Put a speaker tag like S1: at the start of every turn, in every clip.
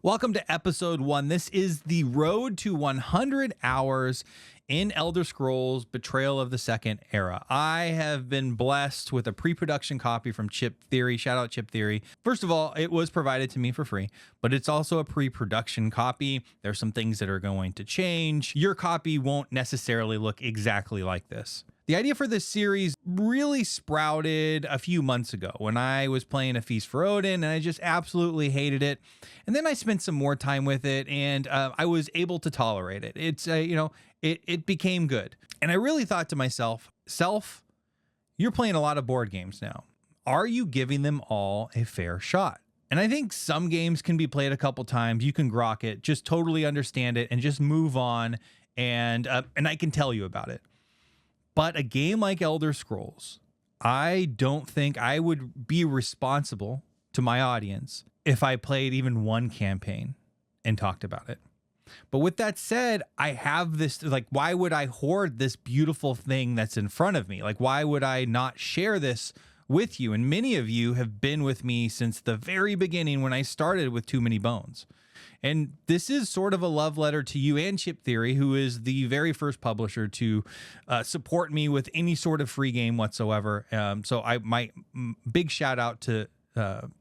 S1: Welcome to episode 1. This is the road to 100 hours in Elder Scrolls Betrayal of the Second Era. I have been blessed with a pre-production copy from Chip Theory. Shout out Chip Theory. First of all, it was provided to me for free, but it's also a pre-production copy. There's some things that are going to change. Your copy won't necessarily look exactly like this. The idea for this series really sprouted a few months ago when I was playing A Feast for Odin, and I just absolutely hated it. And then I spent some more time with it, and I was able to tolerate it. It became good. And I really thought to myself, you're playing a lot of board games now. Are you giving them all a fair shot? And I think some games can be played a couple times. You can grok it, just totally understand it, and just move on. And I can tell you about it. But a game like Elder Scrolls, I don't think I would be responsible to my audience if I played even one campaign and talked about it. But with that said, I have this, why would I hoard this beautiful thing that's in front of me? Why would I not share this with you? And many of you have been with me since the very beginning when I started with Too Many Bones. And this is sort of a love letter to you and Chip Theory, who is the very first publisher to support me with any sort of free game whatsoever. So my big shout out to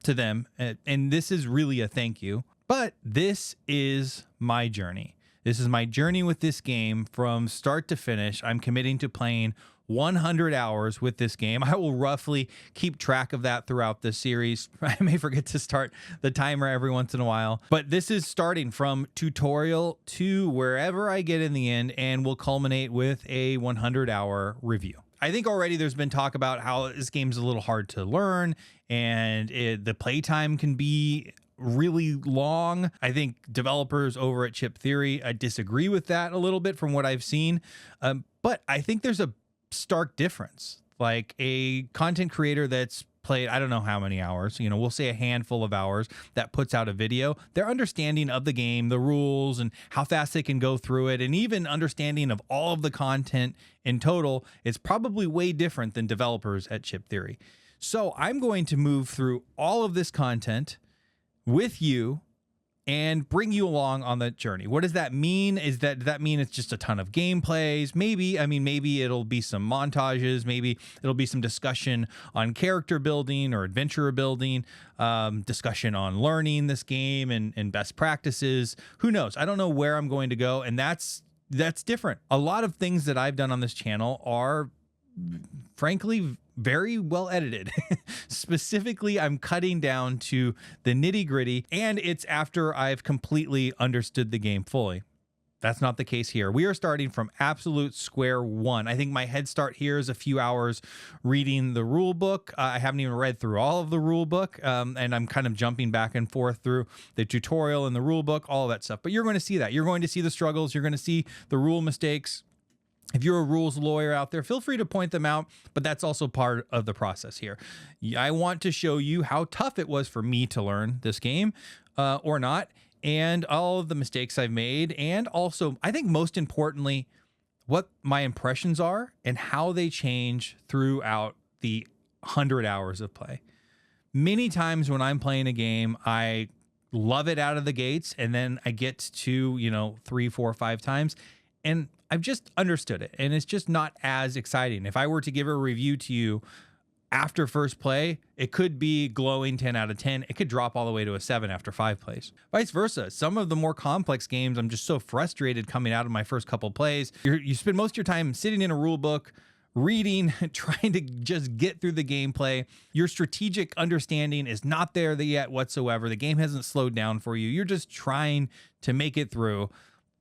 S1: them. And this is really a thank you. But this is my journey. This is my journey with this game from start to finish. I'm committing to playing 100 hours with this game. I will roughly keep track of that throughout this series. I may forget to start the timer every once in a while, but this is starting from tutorial to wherever I get in the end, and will culminate with a 100-hour review. I think already there's been talk about how this game's a little hard to learn, and the playtime can be really long. I think developers over at Chip Theory disagree with that a little bit from what I've seen, but I think there's a stark difference. Like a content creator that's played, I don't know how many hours, we'll say a handful of hours, that puts out a video, their understanding of the game, the rules, and how fast they can go through it, and even understanding of all of the content in total is probably way different than developers at Chip Theory. So I'm going to move through all of this content with you and bring you along on that journey. What does that mean? Does that mean it's just a ton of gameplays? Maybe it'll be some montages. Maybe it'll be some discussion on character building or adventure building, discussion on learning this game and best practices. Who knows? I don't know where I'm going to go. And that's different. A lot of things that I've done on this channel are frankly very well edited. Specifically, I'm cutting down to the nitty gritty, and it's after I've completely understood the game fully. That's not the case here. We are starting from absolute square one. I think my head start here is a few hours reading the rule book. I haven't even read through all of the rule book, and I'm kind of jumping back and forth through the tutorial and the rule book, all of that stuff. But you're going to see that. You're going to see the struggles. You're going to see the rule mistakes. If you're a rules lawyer out there, feel free to point them out, but that's also part of the process here. I want to show you how tough it was for me to learn this game or not, and all of the mistakes I've made, and also, I think most importantly, what my impressions are and how they change throughout the 100 hours of play. Many times when I'm playing a game, I love it out of the gates, and then I get to, 3, 4, 5 times, and I've just understood it, and it's just not as exciting. If I were to give a review to you after first play, it could be glowing 10 out of 10. It could drop all the way to a 7 after 5 plays. Vice versa. Some of the more complex games, I'm just so frustrated coming out of my first couple plays. You spend most of your time sitting in a rule book, reading, trying to just get through the gameplay. Your strategic understanding is not there yet whatsoever. The game hasn't slowed down for you. You're just trying to make it through.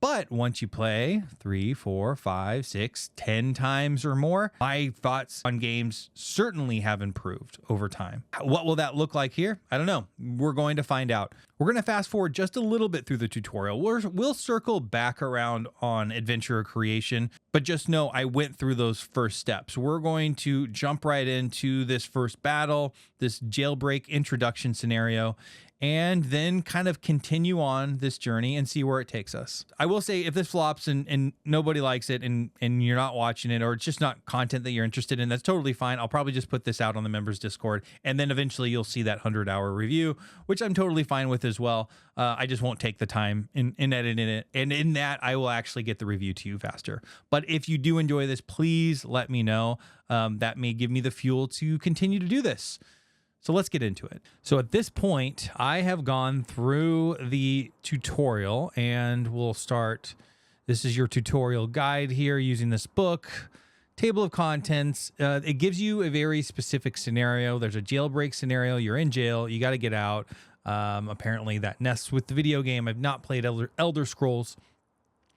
S1: But once you play 3, 4, 5, 6, 10 times or more, my thoughts on games certainly have improved over time. What will that look like here? I don't know. We're going to find out. We're going to fast forward just a little bit through the tutorial. We'll circle back around on adventure creation, but just know I went through those first steps. We're going to jump right into this first battle, this jailbreak introduction scenario, and then kind of continue on this journey and see where it takes us. I will say, if this flops and nobody likes it and you're not watching it, or it's just not content that you're interested in, that's totally fine. I'll probably just put this out on the members Discord, and then eventually you'll see that 100-hour review, which I'm totally fine with as well. I just won't take the time in editing it. And in that, I will actually get the review to you faster. But if you do enjoy this, please let me know. That may give me the fuel to continue to do this. So let's get into it. So at this point, I have gone through the tutorial, and we'll start. This is your tutorial guide here using this book. Table of contents. It gives you a very specific scenario. There's a jailbreak scenario. You're in jail. You got to get out. Apparently that nests with the video game. I've not played Elder Scrolls.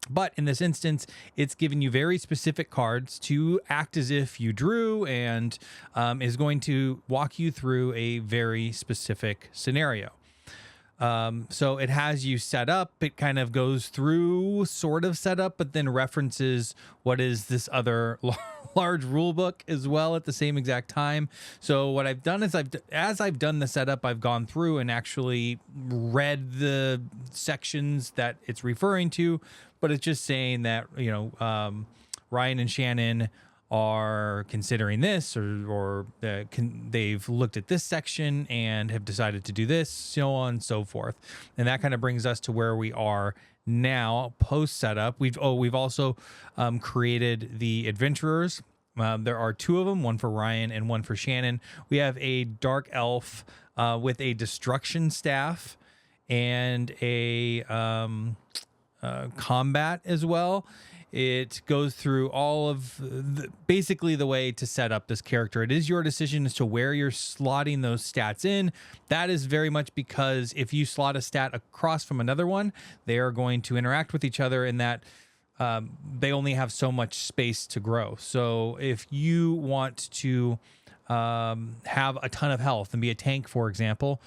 S1: But in this instance, it's giving you very specific cards to act as if you drew, and is going to walk you through a very specific scenario. So it has you set up. It kind of goes through sort of setup, but then references what is this other large rule book as well at the same exact time. So what I've done is as I've done the setup, I've gone through and actually read the sections that it's referring to, but it's just saying that, you know, Ryan and Shannon are considering this, or they've looked at this section and have decided to do this, so on and so forth. And that kind of brings us to where we are now post setup. We've also created the adventurers. There are two of them, one for Ryan and one for Shannon. We have a dark elf with a destruction staff and a combat as well. It goes through all of basically the way to set up this character. It is your decision as to where you're slotting those stats in. That is very much because if you slot a stat across from another one, they are going to interact with each other in that they only have so much space to grow. So if you want to have a ton of health and be a tank, for example,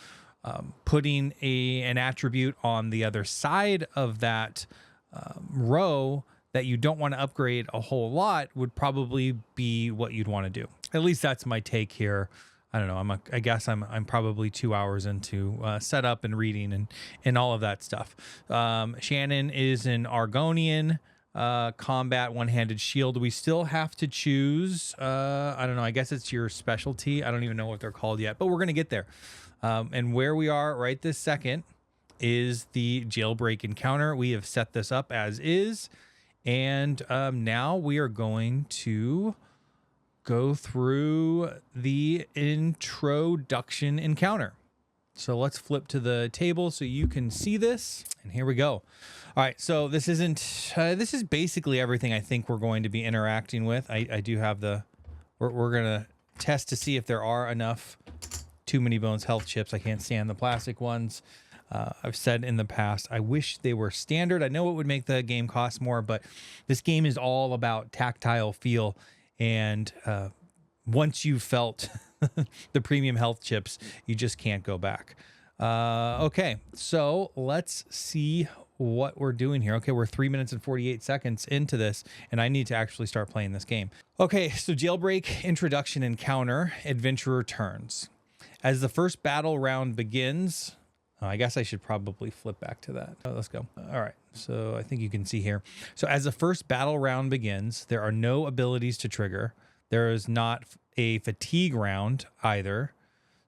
S1: putting an attribute on the other side of that row that you don't want to upgrade a whole lot would probably be what you'd want to do. At least that's my take here. I don't know. I guess I'm probably 2 hours into setup and reading and all of that stuff. Shannon is an Argonian combat one-handed shield. We still have to choose. I don't know. I guess it's your specialty. I don't even know what they're called yet, but we're going to get there. And where we are right this second is the jailbreak encounter. We have set this up as is. And now we are going to go through the introduction encounter. So let's flip to the table so you can see this. And here we go. All right. So this is basically everything I think we're going to be interacting with. I do have we're going to test to see if there are enough Too Many Bones health chips. I can't stand the plastic ones. I've said in the past, I wish they were standard. I know it would make the game cost more, but this game is all about tactile feel. And once you've felt the premium health chips, you just can't go back. Okay, so let's see what we're doing here. Okay, we're 3 minutes and 48 seconds into this, and I need to actually start playing this game. Okay, so jailbreak, introduction, encounter, adventurer turns. As the first battle round begins... I guess I should probably flip back to that. Let's go. All right. So I think you can see here. So as the first battle round begins, there are no abilities to trigger. There is not a fatigue round either.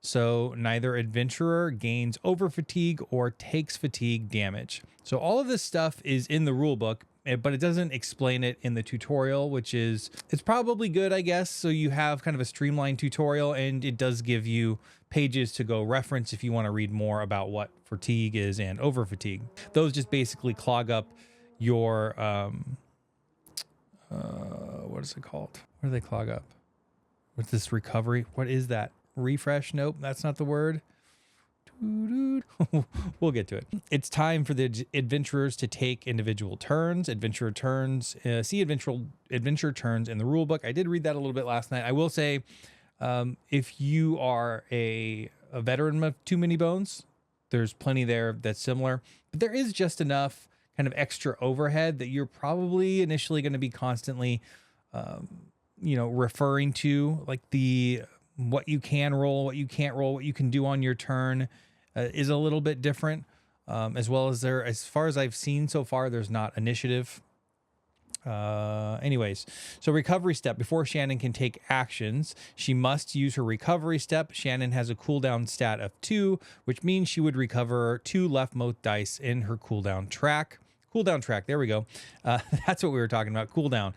S1: So neither adventurer gains over fatigue or takes fatigue damage. So all of this stuff is in the rule book, but it doesn't explain it in the tutorial, which is, it's probably good, I guess. So you have kind of a streamlined tutorial, and it does give you pages to go reference if you want to read more about what fatigue is and over fatigue. Those just basically clog up your, what is it called? What do they clog up? What's this recovery? What is that? Refresh? Nope, that's not the word. We'll get to it. It's time for the adventurers to take individual turns. Adventurer turns, see adventure turns in the rule book. I did read that a little bit last night. I will say, if you are a veteran of Too Many Bones, there's plenty there that's similar, but there is just enough kind of extra overhead that you're probably initially going to be constantly, referring to, like what you can roll, what you can't roll, what you can do on your turn is a little bit different, as well as as far as I've seen so far, there's not initiative. Anyways, so recovery step. Before Shannon can take actions, she must use her recovery step. Shannon has a cooldown stat of 2, which means she would recover 2 leftmost dice in her cooldown track. Cooldown track, there we go. That's what we were talking about, cooldown.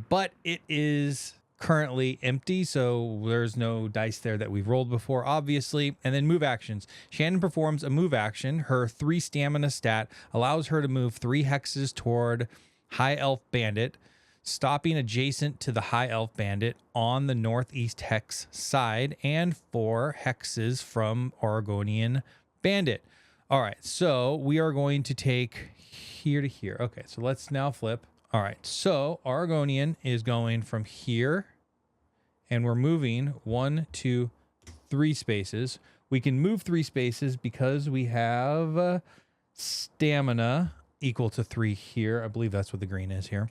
S1: But it is currently empty, so there's no dice there that we've rolled before, obviously. And then move actions. Shannon performs a move action. Her 3 stamina stat allows her to move 3 hexes toward High Elf Bandit, stopping adjacent to the High Elf Bandit on the northeast hex side, and 4 hexes from Oregonian Bandit. All right, so we are going to take here to here. Okay, so let's now flip. All right, so Oregonian is going from here, and we're moving 1, 2, 3 spaces. We can move 3 spaces because we have stamina equal to 3 here. I believe that's what the green is here.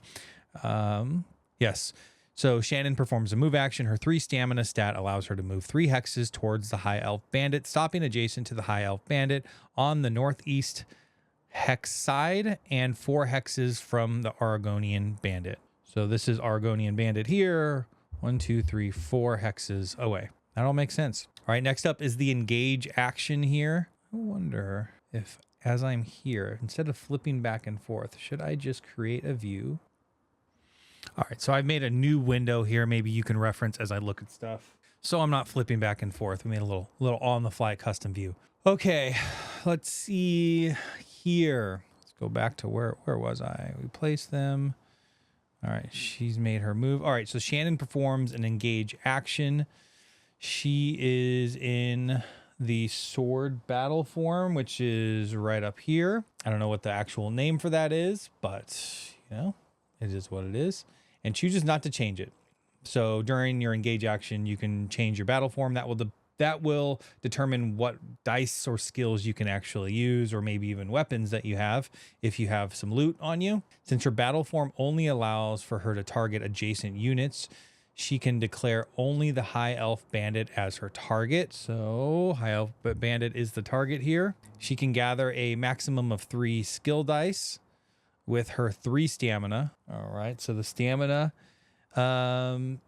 S1: Yes. So Shannon performs a move action. Her 3 stamina stat allows her to move 3 hexes towards the High Elf Bandit, stopping adjacent to the High Elf Bandit on the northeast hex side, and 4 hexes from the Oregonian Bandit. So this is Oregonian Bandit here. 1, 2, 3, 4 hexes away. That all makes sense. All right, next up is the engage action here. I wonder if, as I'm here, instead of flipping back and forth, should I just create a view? All right, so I've made a new window here. Maybe you can reference as I look at stuff, so I'm not flipping back and forth. We made a little on-the-fly custom view. Okay, let's see here. Let's go back to where was I? We placed them. All right, she's made her move. All right, so Shannon performs an engage action. She is in the sword battle form, which is right up here. I don't know what the actual name for that is, but you know, it is what it is, and chooses not to change it. So during your engage action, you can change your battle form. That will determine what dice or skills you can actually use, or maybe even weapons that you have if you have some loot on you. Since her battle form only allows for her to target adjacent units, she can declare only the High Elf Bandit as her target. So High Elf Bandit is the target here. She can gather a maximum of 3 skill dice with her 3 stamina. All right, so the stamina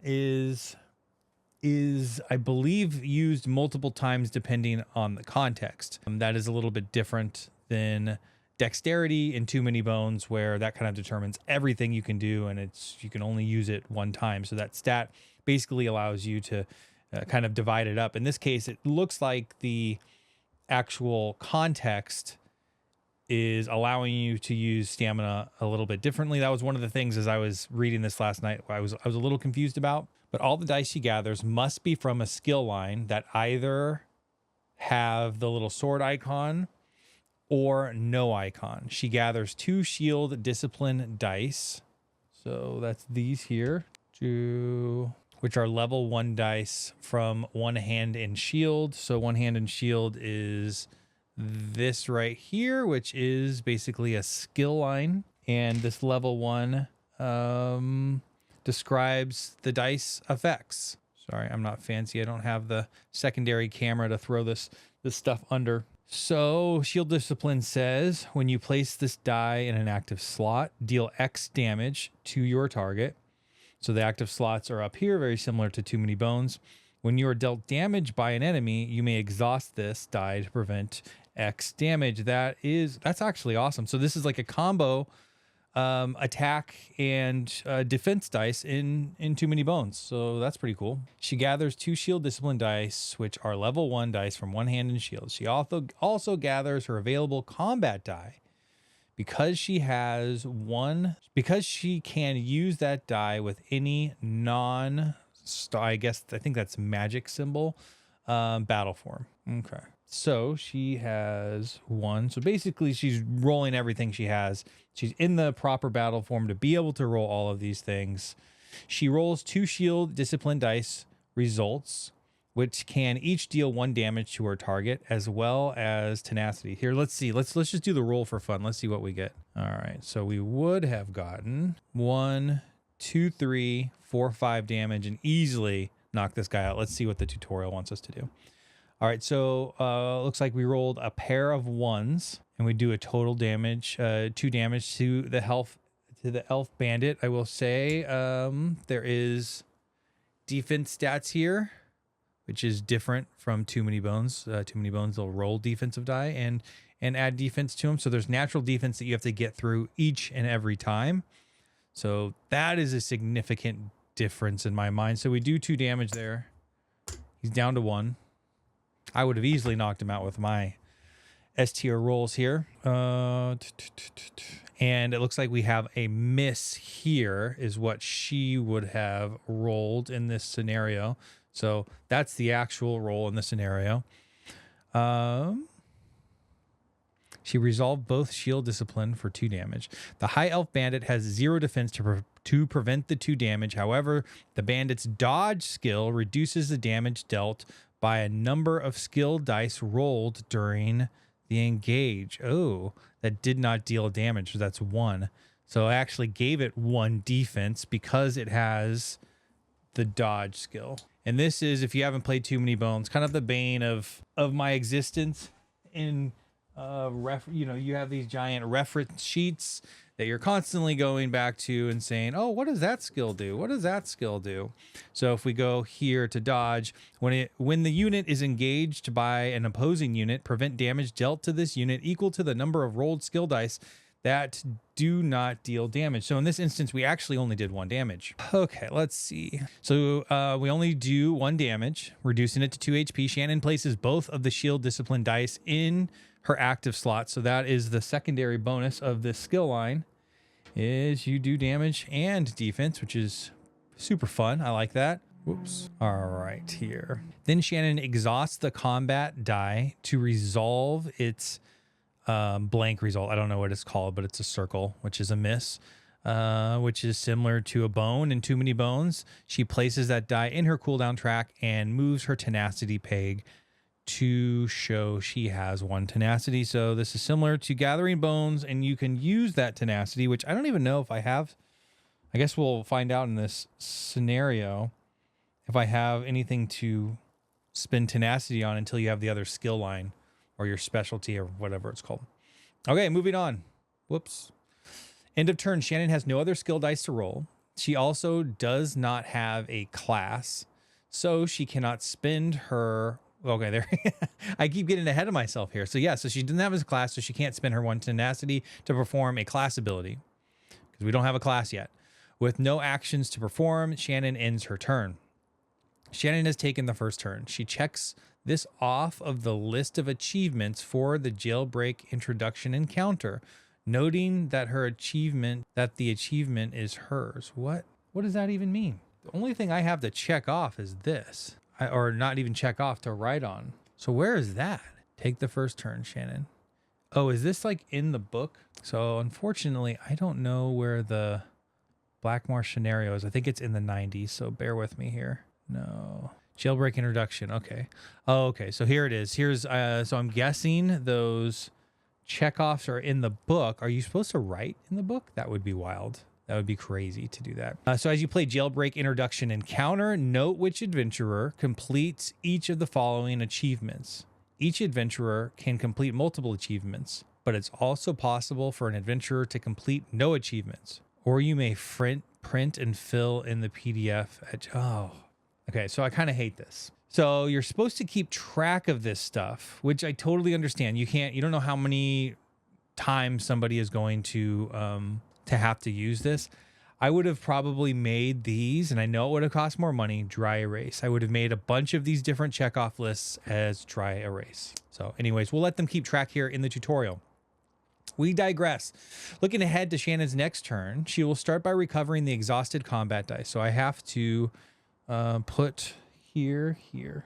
S1: is I believe used multiple times depending on the context. That is a little bit different than dexterity in Too Many Bones, where that kind of determines everything you can do, and you can only use it one time. So that stat basically allows you to kind of divide it up. In this case, it looks like the actual context is allowing you to use stamina a little bit differently. That was one of the things as I was reading this last night I was a little confused about. But all the dice she gathers must be from a skill line that either have the little sword icon or no icon. She gathers 2 shield discipline dice. So that's these here, which are level 1 dice from One Hand in Shield. So One Hand in Shield is this right here, which is basically a skill line. And this level 1 describes the dice effects. Sorry, I'm not fancy. I don't have the secondary camera to throw this stuff under. So Shield Discipline says, when you place this die in an active slot, deal X damage to your target. So the active slots are up here, very similar to Too Many Bones. When you are dealt damage by an enemy, you may exhaust this die to prevent X damage. That's actually awesome. So this is like a combo attack and defense dice in Too Many Bones. So that's pretty cool. She gathers 2 shield discipline dice, which are level 1 dice from One Hand in Shield. She also gathers her available combat die because she can use that die with any I think that's magic symbol battle form. Okay. So she has 1. So basically she's rolling everything she has. She's in the proper battle form to be able to roll all of these things. She rolls 2 shield discipline dice results, which can each deal 1 damage to her target, as well as tenacity. Here, let's see. Let's just do the roll for fun. Let's see what we get. All right. So we would have gotten 1, 2, 3, 4, 5 damage and easily knock this guy out. Let's see what the tutorial wants us to do. All right, so looks like we rolled a pair of 1s, and we do a total damage, 2 damage to the health to the elf bandit, I will say there is defense stats here, which is different from Too Many Bones. Too Many Bones, they'll roll defensive die and add defense to them. So there's natural defense that you have to get through each and every time. So that is a significant difference in my mind. So we do 2 damage there. He's down to 1. I would have easily knocked him out with my S tier rolls here. And it looks like we have a miss here is what she would have rolled in this scenario. So that's the actual roll in the scenario. She resolved both shield discipline for 2 damage. The high elf bandit has 0 defense to prevent the 2 damage. However, the bandit's dodge skill reduces the damage dealt by a number of skill dice rolled during the engage. Oh, that did not deal damage. So that's 1. So I actually gave it 1 defense because it has the dodge skill. And this is, if you haven't played Too Many Bones, kind of the bane of my existence in you have these giant reference sheets that you're constantly going back to and saying, oh, what does that skill do? What does that skill do? So if we go here to dodge, when the unit is engaged by an opposing unit, prevent damage dealt to this unit equal to the number of rolled skill dice that do not deal damage. So in this instance, we actually only did 1 damage. Okay, let's see. So we only do 1 damage, reducing it to 2 HP. Shannon places both of the shield discipline dice in her active slot. So that is the secondary bonus of this skill line, is you do damage and defense, which is super fun. I like that. Whoops. All right, here. Then Shannon exhausts the combat die to resolve its blank result. I don't know what it's called, but it's a circle, which is a miss, which is similar to a bone in Too Many Bones. She places that die in her cooldown track and moves her tenacity peg to show she has 1 tenacity. So this is similar to gathering bones, and you can use that tenacity, which I don't even know if I have. I guess we'll find out in this scenario if I have anything to spend tenacity on until you have the other skill line or your specialty or whatever it's called. Okay, moving on. Whoops. End of turn. Shannon has no other skill dice to roll. She also does not have a class, so she cannot spend her... Okay, there. I keep getting ahead of myself here. So yeah, so she didn't have a class, so she can't spend her 1 tenacity to perform a class ability because we don't have a class yet. With no actions to perform, Shannon ends her turn. Shannon has taken the first turn. She checks this off of the list of achievements for the jailbreak introduction encounter, noting that the achievement is hers. What does that even mean? The only thing I have to check off is this. Or not even check off, to write on. So where is that? Take the first turn, Shannon. Oh, is this like in the book? So unfortunately, I don't know where the Blackmarsh scenario is. I think it's in the 90s, so bear with me here. No. Jailbreak introduction. Okay. Oh, okay. So here it is. Here's so I'm guessing those checkoffs are in the book. Are you supposed to write in the book? That would be wild. That would be crazy to do that. So as you play Jailbreak Introduction Encounter, note which adventurer completes each of the following achievements. Each adventurer can complete multiple achievements, but it's also possible for an adventurer to complete no achievements. Or you may print and fill in the PDF. Okay, so I kind of hate this. So you're supposed to keep track of this stuff, which I totally understand. You don't know how many times somebody is going to have to use this. I would have probably made these, and I know it would have cost more money, dry erase. I would have made a bunch of these different checkoff lists as dry erase. So anyways, we'll let them keep track here in the tutorial. We digress. Looking ahead to Shannon's next turn, she will start by recovering the exhausted combat dice. So I have to put here in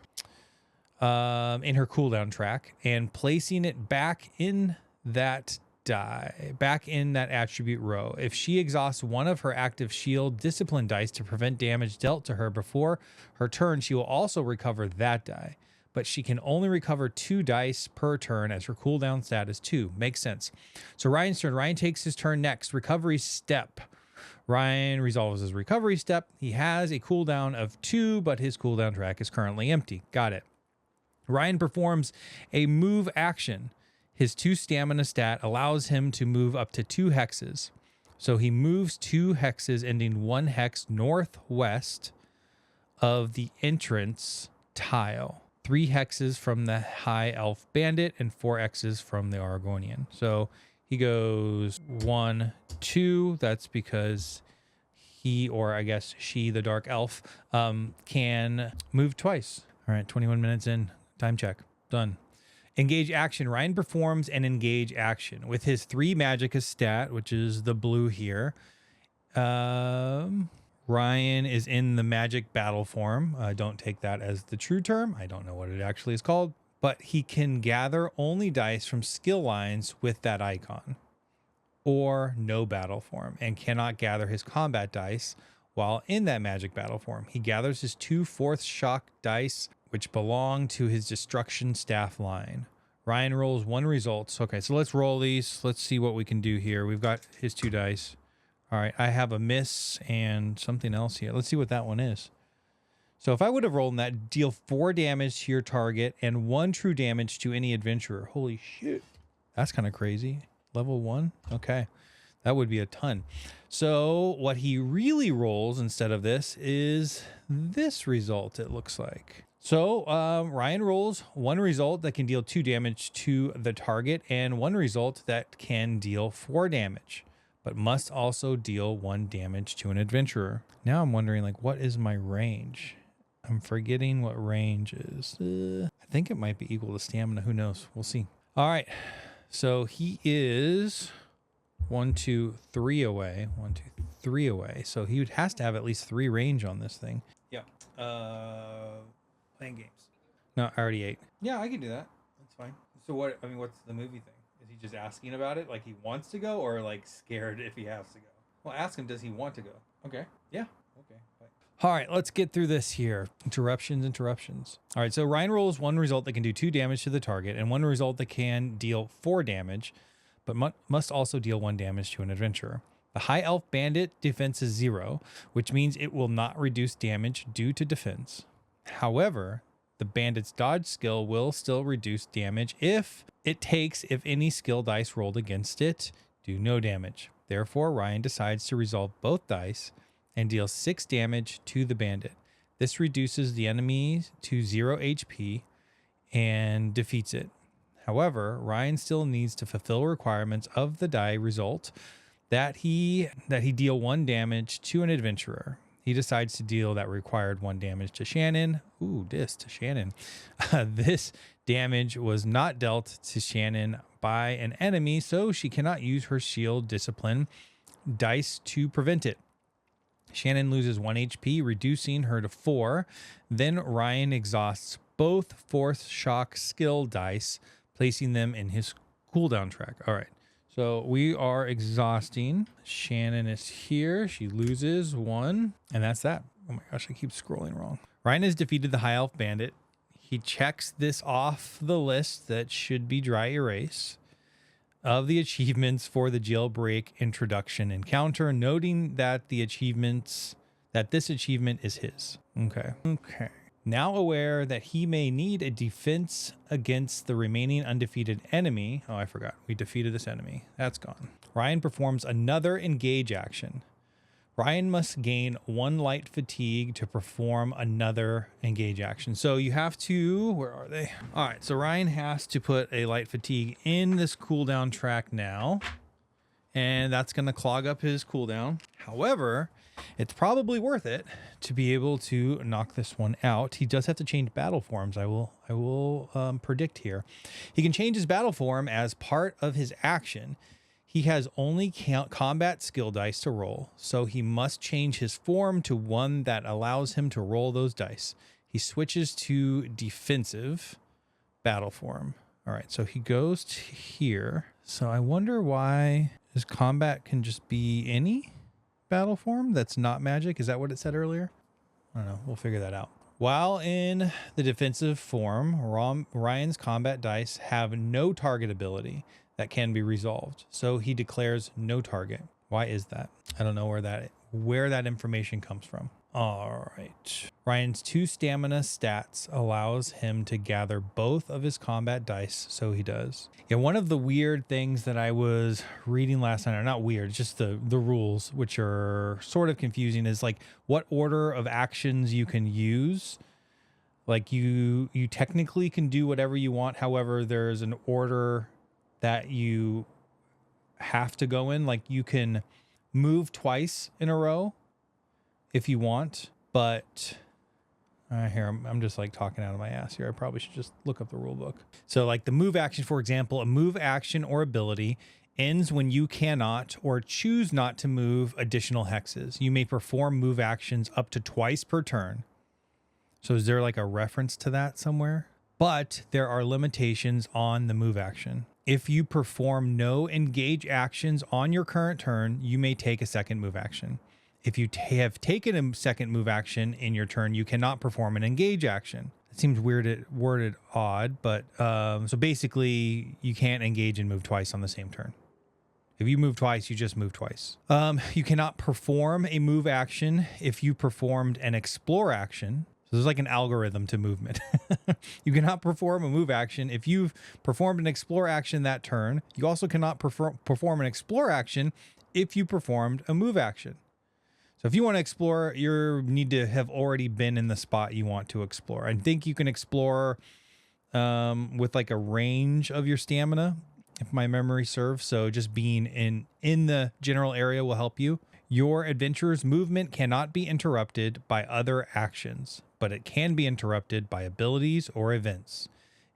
S1: her cooldown track and placing it back in that die, back in that attribute row. If she exhausts 1 of her active shield discipline dice to prevent damage dealt to her before her turn, she will also recover that die. But she can only recover 2 dice per turn as her cooldown stat is 2. Makes sense. So Ryan's turn. Ryan takes his turn next. Recovery step. Ryan resolves his recovery step. He has a cooldown of 2, but his cooldown track is currently empty. Got it. Ryan performs a move action. His 2 stamina stat allows him to move up to 2 hexes. So he moves 2 hexes, ending 1 hex northwest of the entrance tile. 3 hexes from the High Elf Bandit and 4 hexes from the Argonian. So he goes 1, 2. That's because he, or I guess she, the Dark Elf, can move twice. All right, 21 minutes in. Time check. Done. Engage action. Ryan performs an engage action with his 3 magicka stat, which is the blue here. Ryan is in the magic battle form. Don't take that as the true term. I don't know what it actually is called, but he can gather only dice from skill lines with that icon or no battle form, and cannot gather his combat dice while in that magic battle form. He gathers his 2 fourth shock dice, which belong to his destruction staff line. Ryan rolls 1 result. Okay, so let's roll these. Let's see what we can do here. We've got his 2 dice. All right, I have a miss and something else here. Let's see what that one is. So if I would have rolled that, deal 4 damage to your target and 1 true damage to any adventurer. Holy shit. That's kind of crazy. Level 1? Okay. That would be a ton. So what he really rolls instead of this is this result, it looks like. So Ryan rolls 1 result that can deal 2 damage to the target and 1 result that can deal 4 damage, but must also deal 1 damage to an adventurer. Now I'm wondering, like, what is my range? I'm forgetting what range is. I think it might be equal to stamina. Who knows? We'll see. All right. So he is 1, 2, 3 away. 1, 2, 3 away. So he has to have at least 3 range on this thing. Yeah. Playing games. No, I already ate. Yeah, I can do that. That's fine. So what? I mean, what's the movie thing? Is he just asking about it, like he wants to go, or like scared if he has to go? Well, ask him. Does he want to go? Okay. Yeah. Okay. Bye. All right, let's get through this here. Interruptions. All right, so Ryan rolls 1 result that can do 2 damage to the target and 1 result that can deal 4 damage, but must also deal 1 damage to an adventurer. The High Elf Bandit defense is 0, which means it will not reduce damage due to defense. However, the bandit's dodge skill will still reduce damage if any skill dice rolled against it do no damage. Therefore, Ryan decides to resolve both dice and deals 6 damage to the bandit. This reduces the enemy to 0 HP and defeats it. However, Ryan still needs to fulfill requirements of the die result that he deal 1 damage to an adventurer. He decides to deal that required 1 damage to Shannon. Ooh, to Shannon. This damage was not dealt to Shannon by an enemy, so she cannot use her shield discipline dice to prevent it. Shannon loses 1 HP, reducing her to 4. Then Ryan exhausts both 4th shock skill dice, placing them in his cooldown track. All right. So we are exhausting. Shannon is here. She loses 1. And that's that. Oh my gosh, I keep scrolling wrong. Ryan has defeated the High Elf Bandit. He checks this off the list that should be dry erase of the achievements for the jailbreak introduction encounter, noting that this achievement is his. Okay. Now aware that he may need a defense against the remaining undefeated enemy. Oh, I forgot. We defeated this enemy. That's gone. Ryan performs another engage action. Ryan must gain 1 light fatigue to perform another engage action. So you have to, where are they? All right. So Ryan has to put a light fatigue in this cooldown track now, and that's going to clog up his cooldown. However, it's probably worth it to be able to knock this one out. He does have to change battle forms. I will predict here. He can change his battle form as part of his action. He has only combat skill dice to roll, so he must change his form to one that allows him to roll those dice. He switches to defensive battle form. All right, so he goes to here. So I wonder why his combat can just be any battle form that's not magic. Is that what it said earlier? I don't know. We'll figure that out. While in the defensive form, Ryan's combat dice have no target ability that can be resolved. So he declares no target. Why is that? I don't know where that information comes from. All right. Ryan's 2 stamina stats allows him to gather both of his combat dice, so he does. Yeah, one of the weird things that I was reading last night, or not weird, just the rules, which are sort of confusing, is like what order of actions you can use. Like you technically can do whatever you want. However, there's an order that you have to go in. Like you can move twice in a row if you want, but here I'm just like talking out of my ass here. I probably should just look up the rule book. So like the move action, for example, a move action or ability ends when you cannot or choose not to move additional hexes. You may perform move actions up to twice per turn. So is there like a reference to that somewhere? But there are limitations on the move action. If you perform no engage actions on your current turn, you may take a second move action. If you have taken a second move action in your turn, you cannot perform an engage action. It seems worded odd, but so basically you can't engage and move twice on the same turn. If you move twice, you just move twice. You cannot perform a move action if you performed an explore action. So there's like an algorithm to movement. You cannot perform a move action if you've performed an explore action that turn. You also cannot perform an explore action if you performed a move action. So if you want to explore, you need to have already been in the spot you want to explore. I think you can explore with like a range of your stamina, if my memory serves. So just being in the general area will help you. Your adventurer's movement cannot be interrupted by other actions, but it can be interrupted by abilities or events.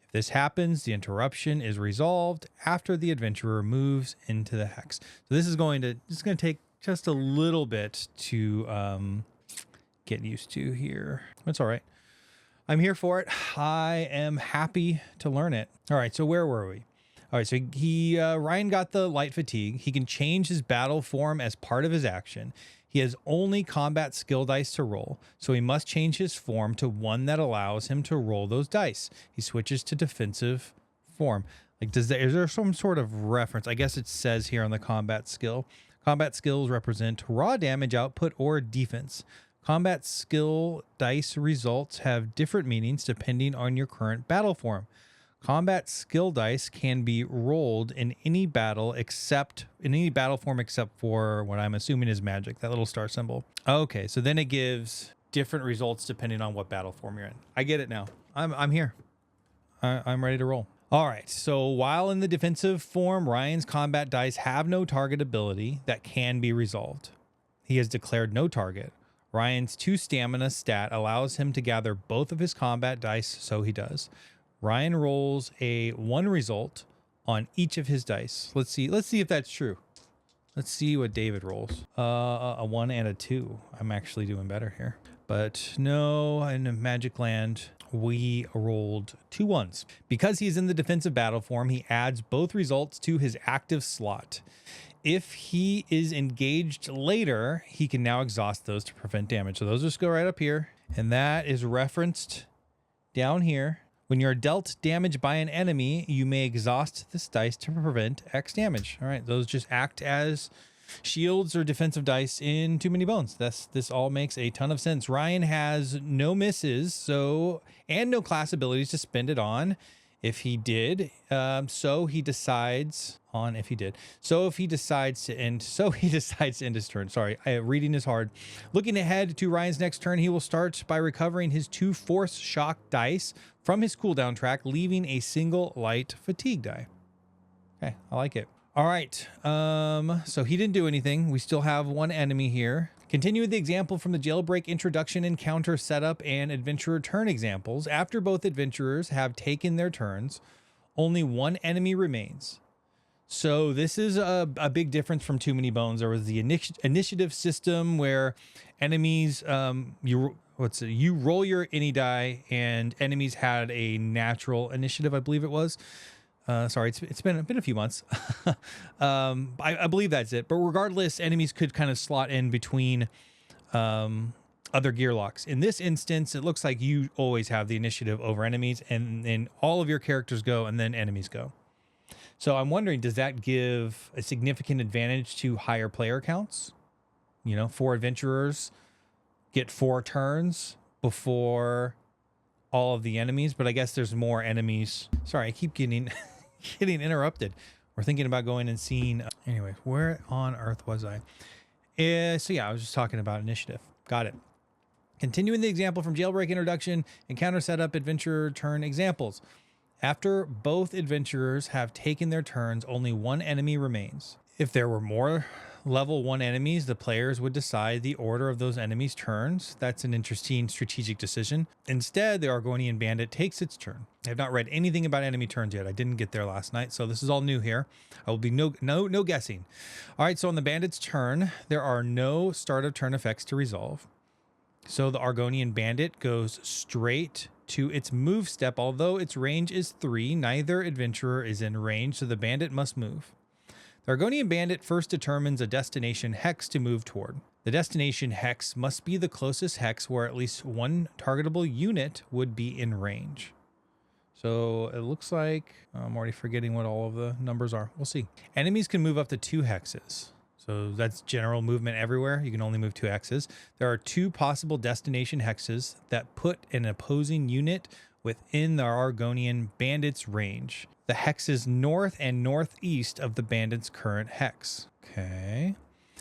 S1: If this happens, the interruption is resolved after the adventurer moves into the hex. So this is going to take just a little bit to get used to here. That's all right. I'm here for it. I am happy to learn it. All right, so where were we? All right, so Ryan got the light fatigue. He can change his battle form as part of his action. He has only combat skill dice to roll, so he must change his form to one that allows him to roll those dice. He switches to defensive form. Like, is there some sort of reference? I guess it says here on the combat skill. Combat skills represent raw damage output or defense. Combat skill dice results have different meanings depending on your current battle form. Combat skill dice can be rolled in any battle form except for what I'm assuming is magic, that little star symbol. Okay, so then it gives different results depending on what battle form you're in. I get it now. I'm here. I'm ready to roll. All right, so while in the defensive form, Ryan's combat dice have no target ability that can be resolved. He has declared no target. Ryan's 2 stamina stat allows him to gather both of his combat dice, so he does. Ryan rolls a 1 result on each of his dice. Let's see if that's true. Let's see what David rolls. A 1 and a 2. I'm actually doing better here. But no, in Magic Land, we rolled 2 1s. Because he's in the defensive battle form, he adds both results to his active slot. If he is engaged later, he can now exhaust those to prevent damage. So those just go right up here. And that is referenced down here. When you're dealt damage by an enemy, you may exhaust this dice to prevent X damage. All right, those just act as shields or defensive dice in Too Many Bones. This all makes a ton of sense. Ryan has no misses, and no class abilities to spend it on. If he did, so he decides to end his turn. Sorry, reading is hard. Looking ahead to Ryan's next turn, he will start by recovering his 2 force shock dice from his cooldown track, leaving a single light fatigue die. Okay, I like it. All right, so he didn't do anything. We still have 1 enemy here. Continue with the example from the jailbreak introduction, encounter setup, and adventurer turn examples. After both adventurers have taken their turns, only 1 enemy remains. So this is a big difference from Too Many Bones. There was the initiative system where enemies, you roll your any die, and enemies had a natural initiative, I believe it was. Sorry, it's been a few months. I believe that's it. But regardless, enemies could kind of slot in between other gear locks. In this instance, it looks like you always have the initiative over enemies, and then all of your characters go, and then enemies go. So I'm wondering, does that give a significant advantage to higher player counts? You know, 4 adventurers get 4 turns before all of the enemies, but I guess there's more enemies. Sorry, I keep getting getting interrupted. We're thinking about going and seeing. Anyway, where on earth was I? So yeah, I was just talking about initiative. Got it. Continuing the example from Jailbreak Introduction, encounter setup, adventure turn examples. After both adventurers have taken their turns, only one enemy remains. If there were more level 1 enemies, the players would decide the order of those enemies' turns. That's an interesting strategic decision. Instead, the Argonian bandit takes its turn. I have not read anything about enemy turns yet. I didn't get there last night, so this is all new here. I will be no guessing. All right, so on the bandit's turn, there are no start of turn effects to resolve. So the Argonian bandit goes straight to its move step. Although its range is 3, neither adventurer is in range, so the bandit must move. The Argonian bandit first determines a destination hex to move toward. The destination hex must be the closest hex where at least one targetable unit would be in range. So it looks like, I'm already forgetting what all of the numbers are. We'll see. Enemies can move up to 2 hexes. So that's general movement everywhere. You can only move 2 hexes. There are 2 possible destination hexes that put an opposing unit within the Argonian bandit's range. The hexes north and northeast of the bandit's current hex. Okay.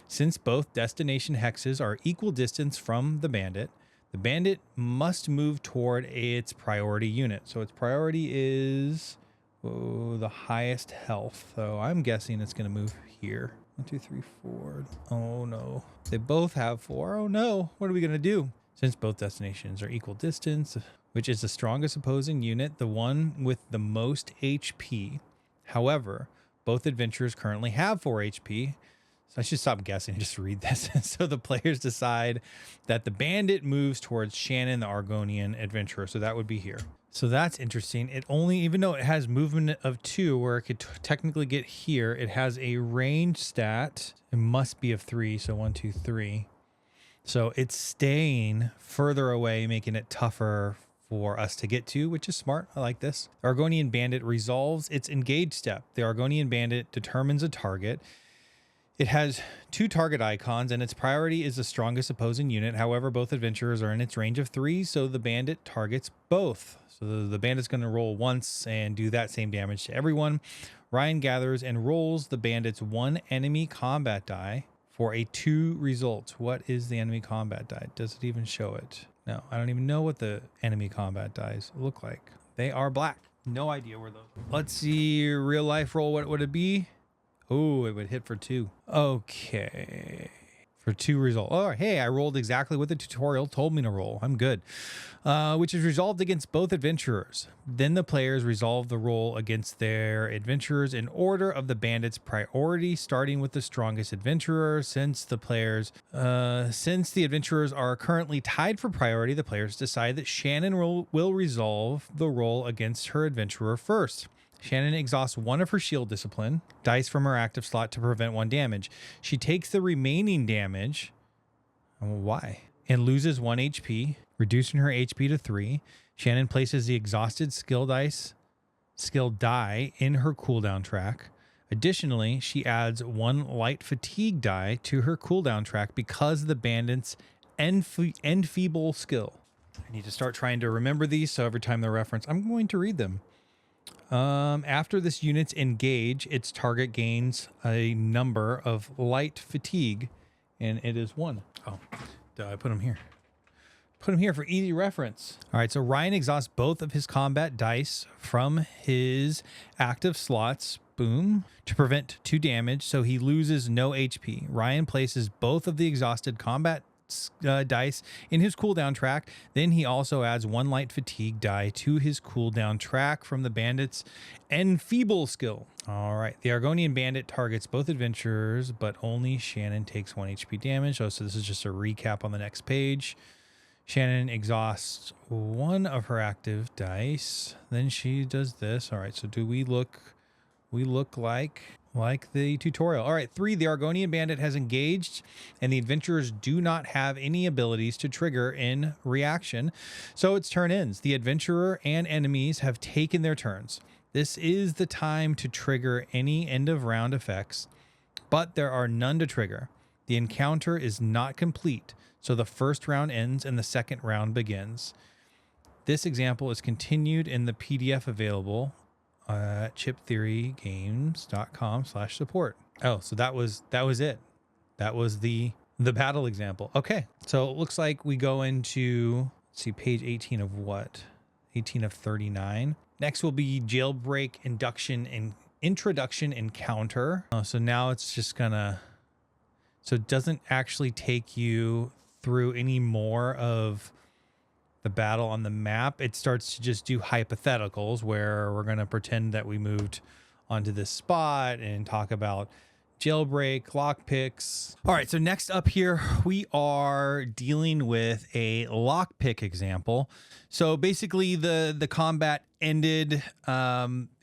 S1: Since both destination hexes are equal distance from the bandit must move toward its priority unit. So its priority is the highest health. So I'm guessing it's going to move here. 1, 2, 3, 4. Oh no. They both have 4. Oh no. What are we going to do? Since both destinations are equal distance, which is the strongest opposing unit, the one with the most HP. However, both adventurers currently have 4 HP. So I should stop guessing and just read this. So the players decide that the bandit moves towards Shannon, the Argonian adventurer. So that would be here. So that's interesting. It only, even though it has movement of 2 where it could technically get here, it has a range stat. It must be of 3. So 1, 2, 3. So it's staying further away, making it tougher for us to get to, which is smart. I like this. The Argonian bandit resolves its engage step. The Argonian bandit determines a target. It has 2 target icons, and its priority is the strongest opposing unit. However, both adventurers are in its range of 3, so the bandit targets both. So the bandit's going to roll once and do that same damage to everyone. Ryan gathers and rolls the bandit's 1 enemy combat die for a 2 result. What is the enemy combat die? Does it even show it? No, I don't even know what the enemy combat dies look like. They are black. No idea where those are. Let's see, real life roll. What would it be? Oh, it would hit for 2. Okay. For 2 result. Oh, hey, I rolled exactly what the tutorial told me to roll. I'm good. Which is resolved against both adventurers. Then the players resolve the roll against their adventurers in order of the bandit's priority, starting with the strongest adventurer. Since the adventurers are currently tied for priority, the players decide that Shannon will resolve the roll against her adventurer first. Shannon exhausts 1 of her shield discipline dice from her active slot to prevent 1 damage. She takes the remaining damage. Why? And loses 1 HP, reducing her HP to 3. Shannon places the exhausted skill die in her cooldown track. Additionally, she adds 1 light fatigue die to her cooldown track because of the bandit's enfeeble skill. I need to start trying to remember these, so every time they're referenced, I'm going to read them. After this unit's engage, its target gains a number of light fatigue, and it is 1. Oh, I put them here. Put them here for easy reference. All right, so Ryan exhausts both of his combat dice from his active slots, boom, to prevent 2 damage, so he loses no HP. Ryan places both of the exhausted combat dice in his cooldown track. Then he also adds 1 light fatigue die to his cooldown track from the bandit's enfeeble skill. All right, the Argonian bandit targets both adventurers, but only Shannon takes 1 HP damage. Oh, so this is just a recap on the next page. Shannon exhausts 1 of her active dice. Then she does this. All right, so do we look like the tutorial. All right, 3, the Argonian bandit has engaged, and the adventurers do not have any abilities to trigger in reaction, so its turn ends. The adventurer and enemies have taken their turns. This is the time to trigger any end of round effects, but there are none to trigger. The encounter is not complete, so the first round ends and the second round begins. This example is continued in the PDF available at chiptheorygames.com/support. Oh, so that was it. That was the battle example. Okay, so it looks like we go into, let's see, page 18 of what? 18 of 39. Next will be jailbreak introduction encounter. So now it's just gonna, so it doesn't actually take you through any more of the battle on the map. It starts to just do hypotheticals where we're going to pretend that we moved onto this spot and talk about jailbreak, lockpicks. All right, so next up here, we are dealing with a lockpick example. So basically the combat ended.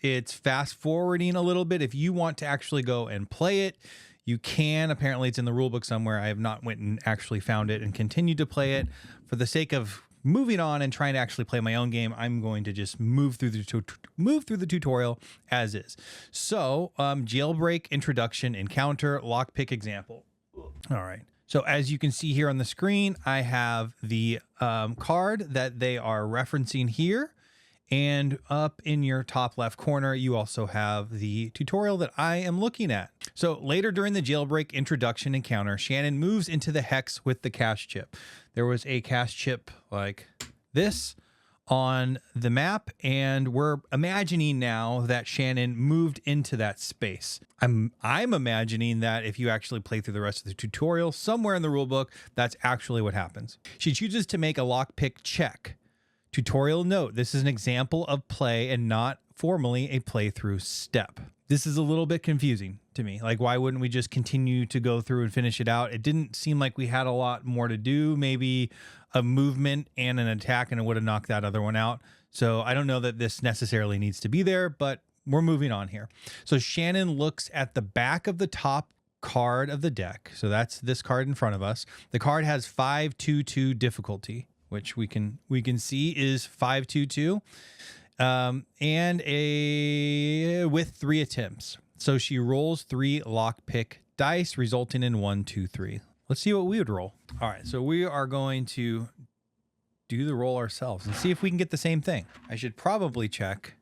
S1: It's fast forwarding a little bit. If you want to actually go and play it, you can. Apparently it's in the rulebook somewhere. I have not went and actually found it and continued to play it. For the sake of moving on and trying to actually play my own game, I'm going to just move through the tutorial as is. So jailbreak introduction encounter lockpick example. All right. So as you can see here on the screen, I have the card that they are referencing here. And up in your top left corner, you also have the tutorial that I am looking at. So later during the jailbreak introduction encounter, Shannon moves into the hex with the cache chip. There was a cache chip like this on the map, and we're imagining now that Shannon moved into that space. I'm imagining that if you actually play through the rest of the tutorial, somewhere in the rulebook, that's actually what happens. She chooses to make a lockpick check. Tutorial note, this is an example of play and not formally a playthrough step. This is a little bit confusing to me. Like, why wouldn't we just continue to go through and finish it out? It didn't seem like we had a lot more to do. Maybe a movement and an attack, and it would have knocked that other one out. So I don't know that this necessarily needs to be there, but we're moving on here. So Shannon looks at the back of the top card of the deck. So that's this card in front of us. The card has 5-2-2 difficulty, which we can see is 5-2-2, and with 3 attempts. So she rolls 3 lockpick dice, resulting in 1, 2, 3. Let's see what we would roll. All right, so we are going to do the roll ourselves and see if we can get the same thing. I should probably check,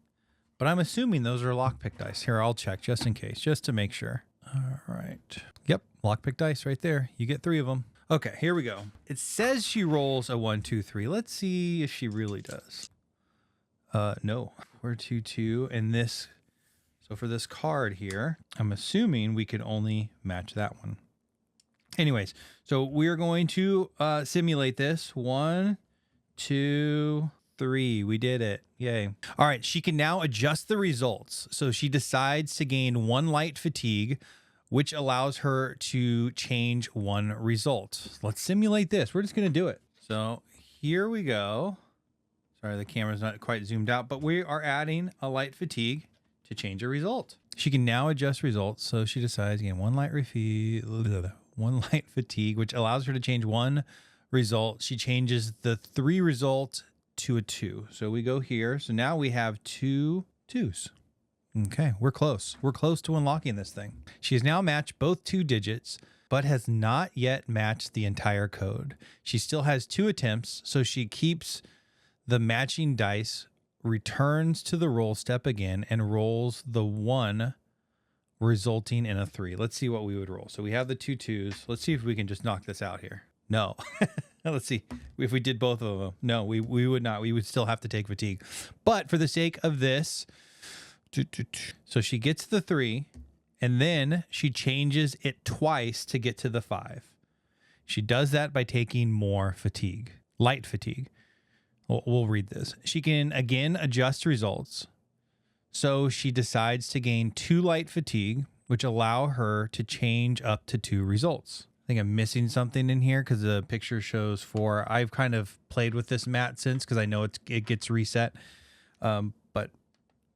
S1: but I'm assuming those are lockpick dice. Here, I'll check just in case, just to make sure. All right. Yep, lockpick dice right there. You get 3 of them. Okay, here we go. It says she rolls a 1, 2, 3. Let's see if she really does. No. 4, 2, 2, and this. So for this card here, I'm assuming we could only match that one. Anyways, so we're going to simulate this. 1, 2, 3. We did it. Yay. All right, she can now adjust the results. So she decides to gain 1 light fatigue, which allows her to change 1 result. Let's simulate this. We're just going to do it. So here we go. Sorry, the camera's not quite zoomed out, but we are adding a light fatigue to change a result. She can now adjust results. So she decides again, 1 light fatigue, which allows her to change 1 result. She changes the 3 result to a 2. So we go here. So now we have 2 2s. Okay, we're close. We're close to unlocking this thing. She has now matched both 2 digits, but has not yet matched the entire code. She still has 2 attempts, so she keeps the matching dice, returns to the roll step again, and rolls the 1, resulting in a 3. Let's see what we would roll. So we have the 2 2s. Let's see if we can just knock this out here. No. Let's see if we did both of them. No, we would not. We would still have to take fatigue. But for the sake of this, so she gets the 3, and then she changes it twice to get to the 5. She does that by taking more fatigue, light fatigue. We'll read this. She can again adjust results. So she decides to gain 2 light fatigue, which allow her to change up to 2 results. I think I'm missing something in here because the picture shows 4. I've kind of played with this mat since because I know it gets reset. But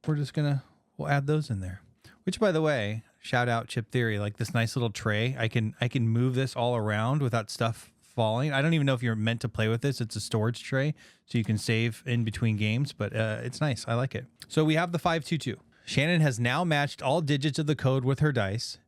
S1: we're just we'll add those in there. Which, by the way, shout out Chip Theory, like this nice little tray. I can move this all around without stuff falling. I don't even know if you're meant to play with this. It's a storage tray, so you can save in between games, but it's nice. I like it. So we have the 5-2-2. Shannon has now matched all digits of the code with her dice.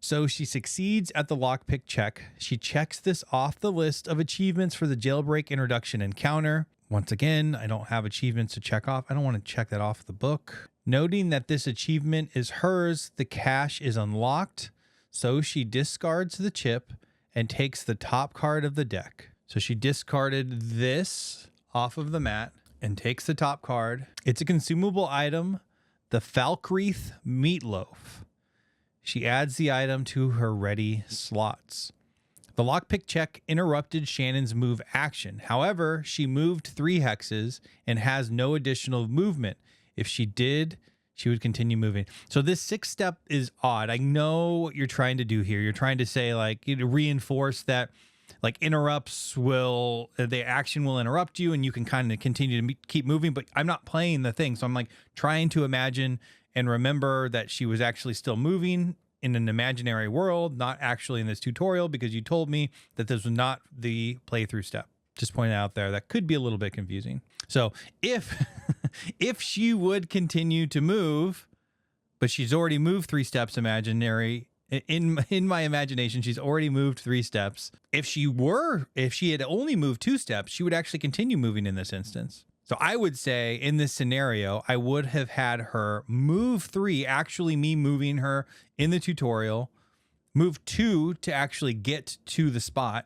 S1: So she succeeds at the lockpick check. She checks this off the list of achievements for the jailbreak introduction encounter. Once again, I don't have achievements to check off. I don't want to check that off the book. Noting that this achievement is hers, the cache is unlocked. So she discards the chip and takes the top card of the deck. So she discarded this off of the mat and takes the top card. It's a consumable item, the Falkreath Meatloaf. She adds the item to her ready slots. The lockpick check interrupted Shannon's move action. However, she moved 3 hexes and has no additional movement. If she did, she would continue moving. So this 6th step is odd. I know what you're trying to do here. You're trying to say, like, reinforce that, like, the action will interrupt you and you can kind of continue to keep moving, but I'm not playing the thing. So I'm like trying to imagine and remember that she was actually still moving in an imaginary world, not actually in this tutorial, because you told me that this was not the playthrough step. Just pointing out there, that could be a little bit confusing. So if she would continue to move, but she's already moved 3 steps imaginary, in my imagination, she's already moved 3 steps. If she had only moved 2 steps, she would actually continue moving in this instance. So I would say in this scenario, I would have had her move 3, actually me moving her in the tutorial, move 2 to actually get to the spot,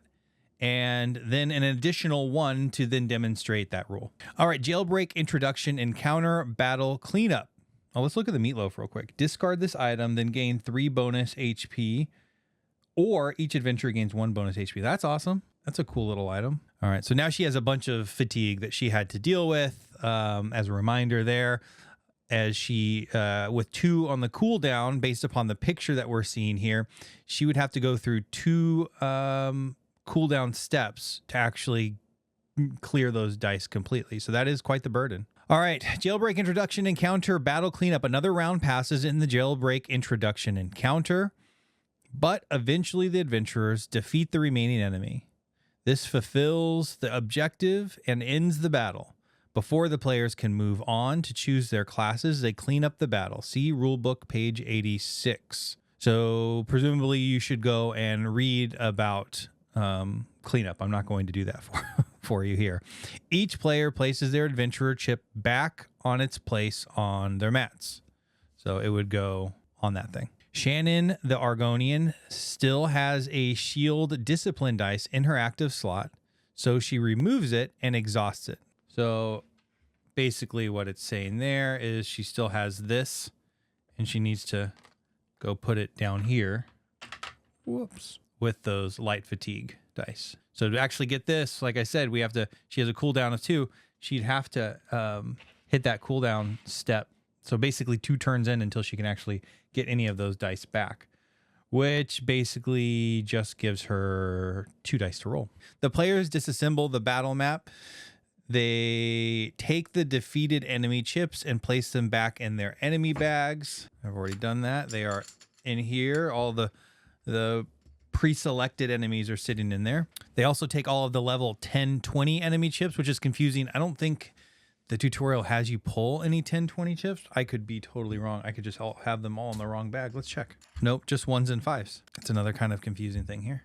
S1: and then an additional 1 to then demonstrate that rule. All right, jailbreak introduction encounter battle cleanup. Oh, let's look at the meatloaf real quick. Discard this item, then gain 3 bonus HP, or each adventurer gains 1 bonus HP. That's awesome. That's a cool little item. All right, so now she has a bunch of fatigue that she had to deal with. As a reminder there, as she, with 2 on the cooldown, based upon the picture that we're seeing here, she would have to go through 2 cooldown steps to actually clear those dice completely. So that is quite the burden. All right, jailbreak introduction encounter battle cleanup. Another round passes in the jailbreak introduction encounter, but eventually the adventurers defeat the remaining enemy. This fulfills the objective and ends the battle. Before the players can move on to choose their classes, they clean up the battle. See rulebook page 86. So presumably you should go and read about cleanup. I'm not going to do that for you here. Each player places their adventurer chip back on its place on their mats. So it would go on that thing. Shannon, the Argonian, still has a shield discipline dice in her active slot, so she removes it and exhausts it. So basically what it's saying there is she still has this, and she needs to go put it down here. Whoops. With those light fatigue dice. So to actually get this, like I said, she has a cooldown of 2. She'd have to hit that cooldown step. So basically 2 turns in until she can actually get any of those dice back, which basically just gives her 2 dice to roll. The players disassemble the battle map. They take the defeated enemy chips and place them back in their enemy bags. I've already done that. They are in here. All the pre-selected enemies are sitting in there. They also take all of the level 10, 20 enemy chips, which is confusing. I don't think the tutorial has you pull any 10, 20 chips. I could be totally wrong. I could just have them all in the wrong bag. Let's check. Nope, just 1s and 5s. That's another kind of confusing thing here.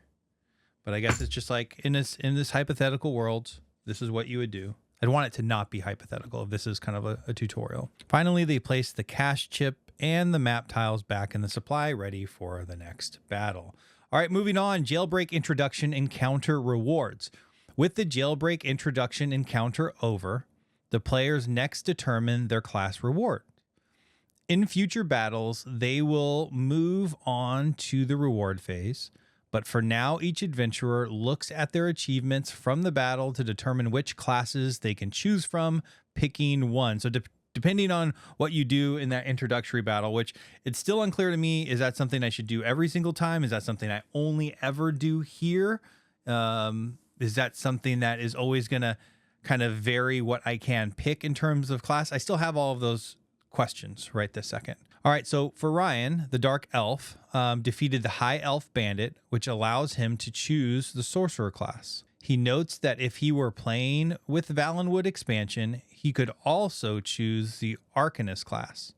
S1: But I guess it's just like in this hypothetical world, this is what you would do. I'd want it to not be hypothetical if this is kind of a tutorial. Finally, they place the cache chip and the map tiles back in the supply, ready for the next battle. All right, moving on. Jailbreak introduction encounter rewards. With the jailbreak introduction encounter over, the players next determine their class reward. In future battles, they will move on to the reward phase, but for now, each adventurer looks at their achievements from the battle to determine which classes they can choose from, picking one. So depending on what you do in that introductory battle, which it's still unclear to me, is that something I should do every single time? Is that something I only ever do here? Is that something that is always going to kind of vary what I can pick in terms of class? I still have all of those questions right this second. All right, so for Ryan, the Dark Elf defeated the High Elf Bandit, which allows him to choose the Sorcerer class. He notes that if he were playing with Valenwood expansion, he could also choose the Arcanist class.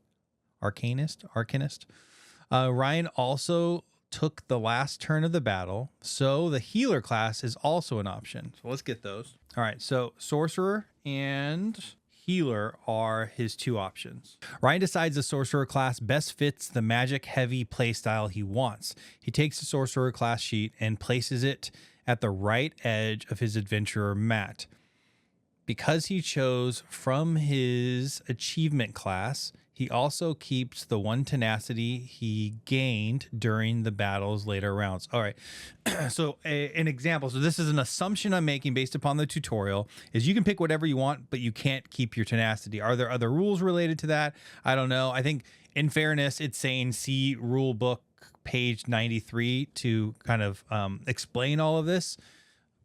S1: Arcanist? Ryan also took the last turn of the battle, so the healer class is also an option. So let's get those. All right, so sorcerer and healer are his two options. Ryan decides the sorcerer class best fits the magic heavy playstyle he wants. He takes the sorcerer class sheet and places it at the right edge of his adventurer mat. Because he chose from his achievement class, he also keeps the 1 tenacity he gained during the battle's later rounds. All right, so an example. So this is an assumption I'm making based upon the tutorial, is you can pick whatever you want, but you can't keep your tenacity. Are there other rules related to that? I don't know. I think in fairness, it's saying see rule book page 93 to kind of explain all of this.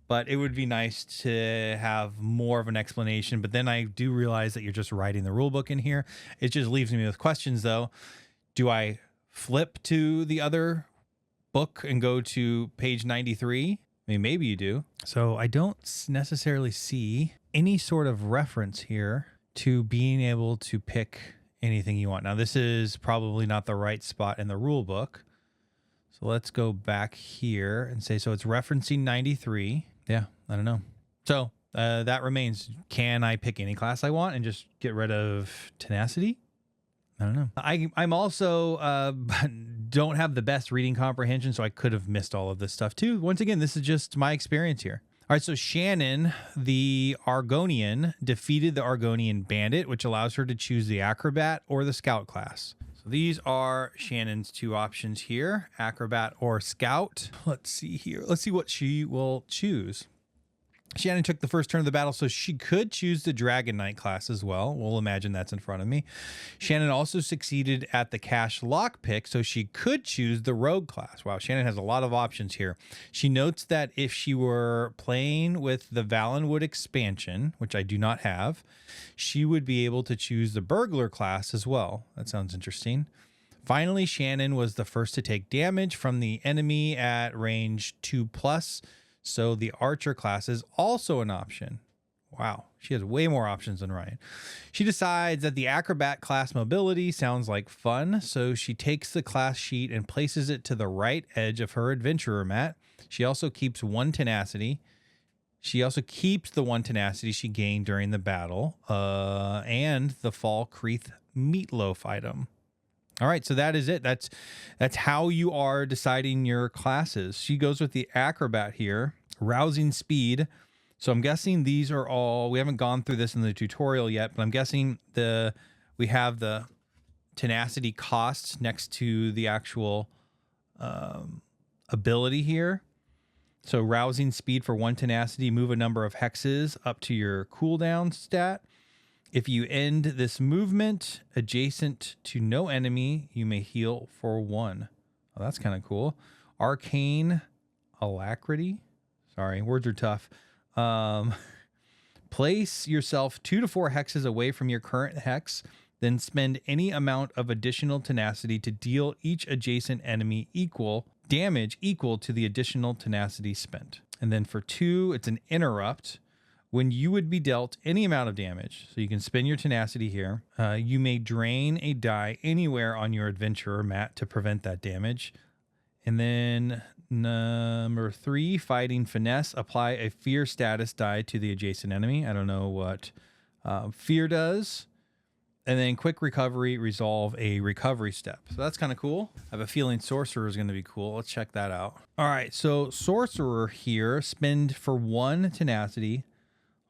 S1: But it would be nice to have more of an explanation. But then I do realize that you're just writing the rule book in here. It just leaves me with questions, though. Do I flip to the other book and go to page 93? I mean, maybe you do. So I don't necessarily see any sort of reference here to being able to pick anything you want. Now, this is probably not the right spot in the rule book. So let's go back here and say, so it's referencing 93. Yeah, I don't know. So that remains. Can I pick any class I want and just get rid of tenacity? I don't know. I'm also don't have the best reading comprehension, so I could have missed all of this stuff too. Once again, this is just my experience here. All right, so Shannon, the Argonian, defeated the Argonian bandit, which allows her to choose the acrobat or the scout class. So these are Shannon's two options here, acrobat or scout. Let's see here. Let's see what she will choose. Shannon took the first turn of the battle, so she could choose the Dragon Knight class as well. We'll imagine that's in front of me. Shannon also succeeded at the cash lockpick, so she could choose the Rogue class. Wow, Shannon has a lot of options here. She notes that if she were playing with the Valenwood expansion, which I do not have, she would be able to choose the Burglar class as well. That sounds interesting. Finally, Shannon was the first to take damage from the enemy at range 2+. So the Archer class is also an option. Wow, she has way more options than Ryan. She decides that the Acrobat class mobility sounds like fun, so she takes the class sheet and places it to the right edge of her adventurer mat. She also keeps 1 tenacity. She also keeps the 1 tenacity she gained during the battle and the Fall Creeth meatloaf item. All right, so that is it. That's how you are deciding your classes. She goes with the Acrobat here, Rousing Speed. So I'm guessing these are all, we haven't gone through this in the tutorial yet, but I'm guessing we have the tenacity cost next to the actual ability here. So Rousing Speed for 1 tenacity, move a number of hexes up to your cooldown stat. If you end this movement adjacent to no enemy, you may heal for 1. Oh, that's kind of cool. Arcane Alacrity. Sorry, words are tough. Place yourself 2 to 4 hexes away from your current hex, then spend any amount of additional tenacity to deal each adjacent enemy damage equal to the additional tenacity spent. And then for 2, it's an interrupt. When you would be dealt any amount of damage, so you can spend your tenacity here, you may drain a die anywhere on your adventurer mat to prevent that damage. And then number 3, Fighting Finesse, apply a fear status die to the adjacent enemy. I don't know what fear does. And then Quick Recovery, resolve a recovery step. So that's kind of cool. I have a feeling Sorcerer is going to be cool. Let's check that out. All right, so Sorcerer here, spend for 1 tenacity.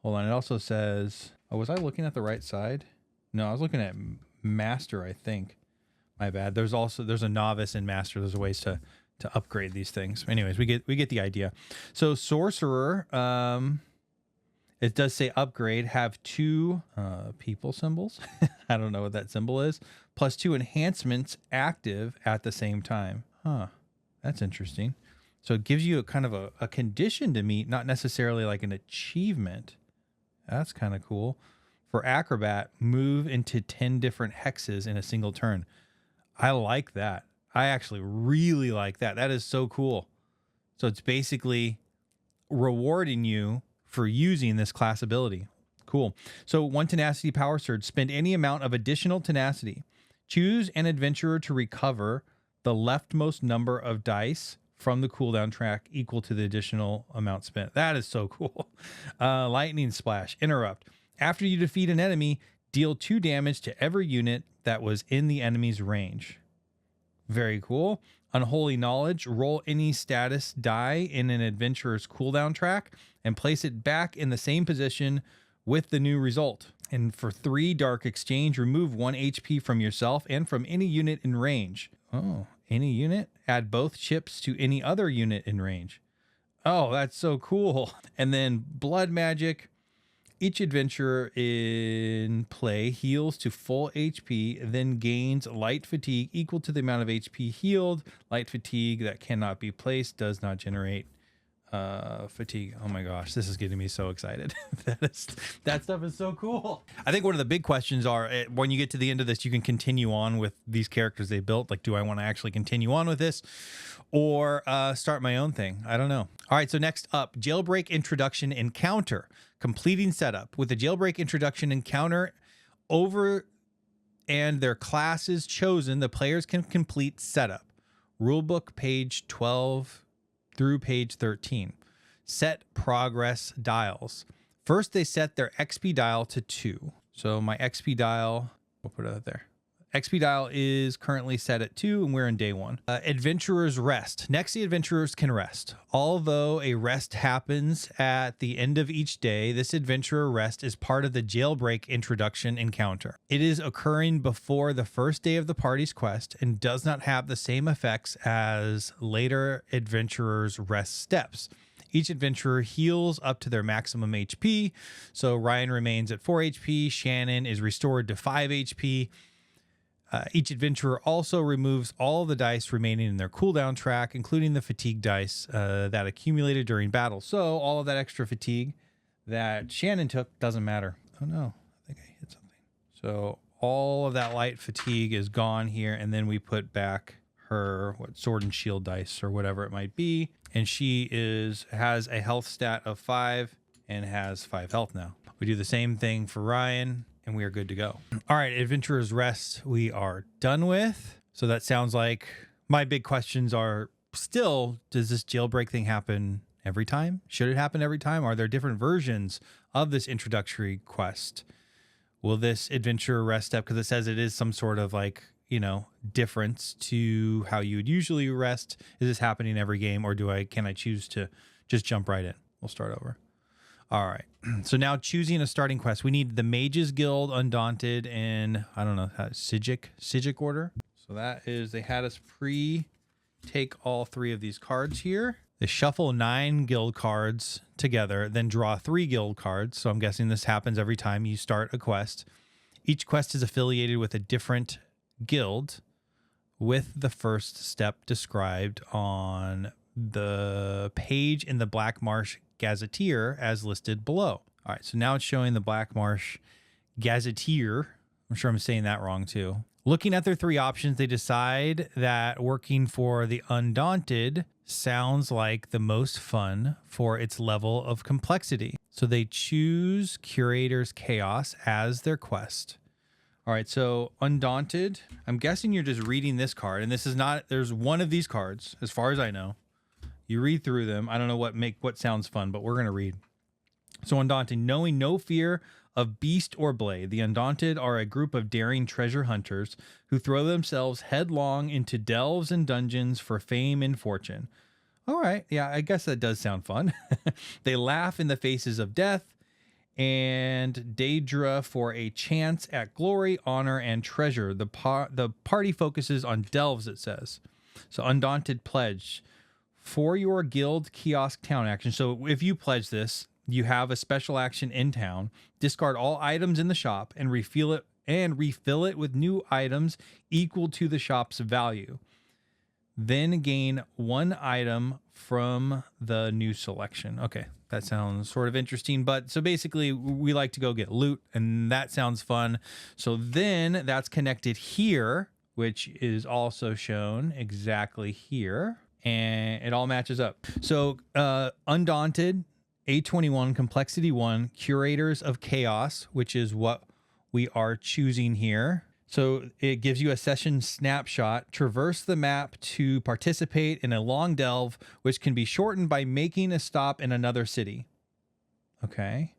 S1: Hold on, it also says, oh, was I looking at the right side? No, I was looking at Master, I think. My bad. There's a Novice and Master. There's ways to upgrade these things. Anyways, we get the idea. So Sorcerer, it does say upgrade, have 2 people symbols. I don't know what that symbol is. Plus 2 enhancements active at the same time. Huh, that's interesting. So it gives you a kind of a condition to meet, not necessarily like an achievement. That's kind of cool. For Acrobat, move into 10 different hexes in a single turn. I like that. I actually really like that. That is so cool. So it's basically rewarding you for using this class ability. Cool. So 1 tenacity power surge. Spend any amount of additional tenacity. Choose an adventurer to recover the leftmost number of dice from the cooldown track equal to the additional amount spent. That is so cool. Lightning Splash. Interrupt. After you defeat an enemy, deal 2 damage to every unit that was in the enemy's range. Very cool. Unholy Knowledge. Roll any status die in an adventurer's cooldown track and place it back in the same position with the new result. And for 3 Dark Exchange, remove 1 HP from yourself and from any unit in range. Oh, any unit? Add both chips to any other unit in range. Oh, that's so cool. And then Blood Magic. Each adventurer in play heals to full HP, then gains light fatigue equal to the amount of HP healed. Light fatigue that cannot be placed does not generate fatigue. Oh my gosh, this is getting me so excited. That stuff is so cool. I think one of the big questions are, when you get to the end of this, you can continue on with these characters they built. Like, do I want to actually continue on with this or start my own thing? I don't know. All right, so next up, Jailbreak Introduction Encounter. Completing setup. With the Jailbreak Introduction Encounter over and their classes chosen, the players can complete setup. Rulebook page 12 through page 13. Set progress dials. First, they set their XP dial to 2. So my XP dial, we'll put it there. XP dial is currently set at 2, and we're in day 1. Adventurers rest. Next, the adventurers can rest. Although a rest happens at the end of each day, this adventurer rest is part of the Jailbreak Introduction Encounter. It is occurring before the first day of the party's quest and does not have the same effects as later adventurers' rest steps. Each adventurer heals up to their maximum HP. So Ryan remains at 4 HP. Shannon is restored to 5 HP. Each adventurer also removes all the dice remaining in their cooldown track, including the fatigue dice that accumulated during battle. So all of that extra fatigue that Shannon took doesn't matter. Oh no, I think I hit something. So all of that light fatigue is gone here, and then we put back her sword and shield dice or whatever it might be, and she has a health stat of 5 and has 5 health now. We do the same thing for Ryan, and we are good to go. All right, Adventurer's Rest we are done with. So that sounds like my big questions are still, does this jailbreak thing happen every time? Should it happen every time? Are there different versions of this introductory quest? Will this Adventurer Rest step, because it says it is some sort of like, you know, difference to how you would usually rest. Is this happening every game, or can I choose to just jump right in? We'll start over. All right. So now choosing a starting quest, we need the Mages Guild Undaunted in, I don't know, Sijic order. So that is, they had us take all 3 of these cards here. They shuffle 9 guild cards together, then draw 3 guild cards. So I'm guessing this happens every time you start a quest. Each quest is affiliated with a different guild, with the first step described on the page in the Black Marsh Gazetteer as listed below. All right, so now it's showing the Black Marsh Gazetteer. I'm sure I'm saying that wrong too. Looking at their 3 options, they decide that working for the Undaunted sounds like the most fun for its level of complexity. So they choose Curator's Chaos as their quest. All right, so Undaunted, I'm guessing you're just reading this card, and this is not, there's one of these cards, as far as I know. You read through them. I don't know what sounds fun, but we're going to read. So Undaunted, knowing no fear of beast or blade, the Undaunted are a group of daring treasure hunters who throw themselves headlong into delves and dungeons for fame and fortune. All right, yeah, I guess that does sound fun. They laugh in the faces of death and Daedra for a chance at glory, honor, and treasure. The party focuses on delves, it says. So Undaunted pledge. For your guild kiosk town action. So if you pledge this, you have a special action in town. Discard all items in the shop and refill it with new items equal to the shop's value. Then gain 1 item from the new selection. Okay, that sounds sort of interesting. But so basically, we like to go get loot, and that sounds fun. So then that's connected here, which is also shown exactly here. And it all matches up. So Undaunted, A21, Complexity 1, Curators of Chaos, which is what we are choosing here. So it gives you a session snapshot. Traverse the map to participate in a long delve, which can be shortened by making a stop in another city. Okay.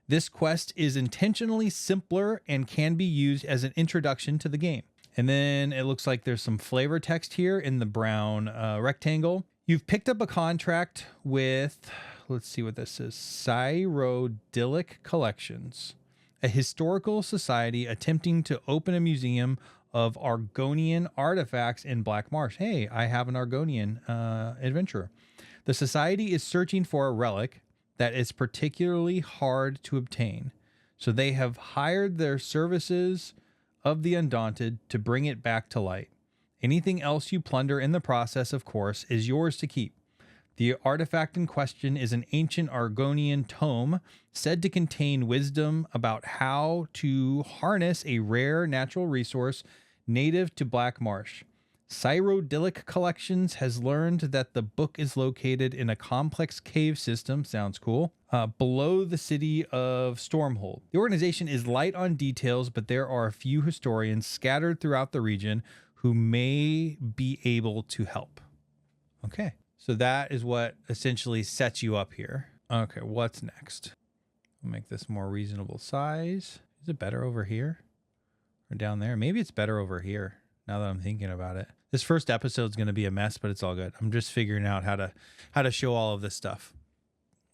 S1: This quest is intentionally simpler and can be used as an introduction to the game. And then it looks like there's some flavor text here in the brown rectangle. You've picked up a contract with, let's see what this is, Cyrodiilic Collections, a historical society attempting to open a museum of Argonian artifacts in Black Marsh. Hey, I have an Argonian adventurer. The society is searching for a relic that is particularly hard to obtain, so they have hired their services of the Undaunted to bring it back to light. Anything else you plunder in the process, of course, is yours to keep. The artifact in question is an ancient Argonian tome said to contain wisdom about how to harness a rare natural resource native to Black Marsh. Cyrodiilic Collections has learned that the book is located in a complex cave system, sounds cool, below the city of Stormhold. The organization is light on details, but there are a few historians scattered throughout the region who may be able to help. Okay, so that is what essentially sets you up here. Okay, what's next? We'll make this more reasonable size. Is it better over here or down there? Maybe it's better over here now that I'm thinking about it. This first episode is going to be a mess, but it's all good. I'm just figuring out how to show all of this stuff.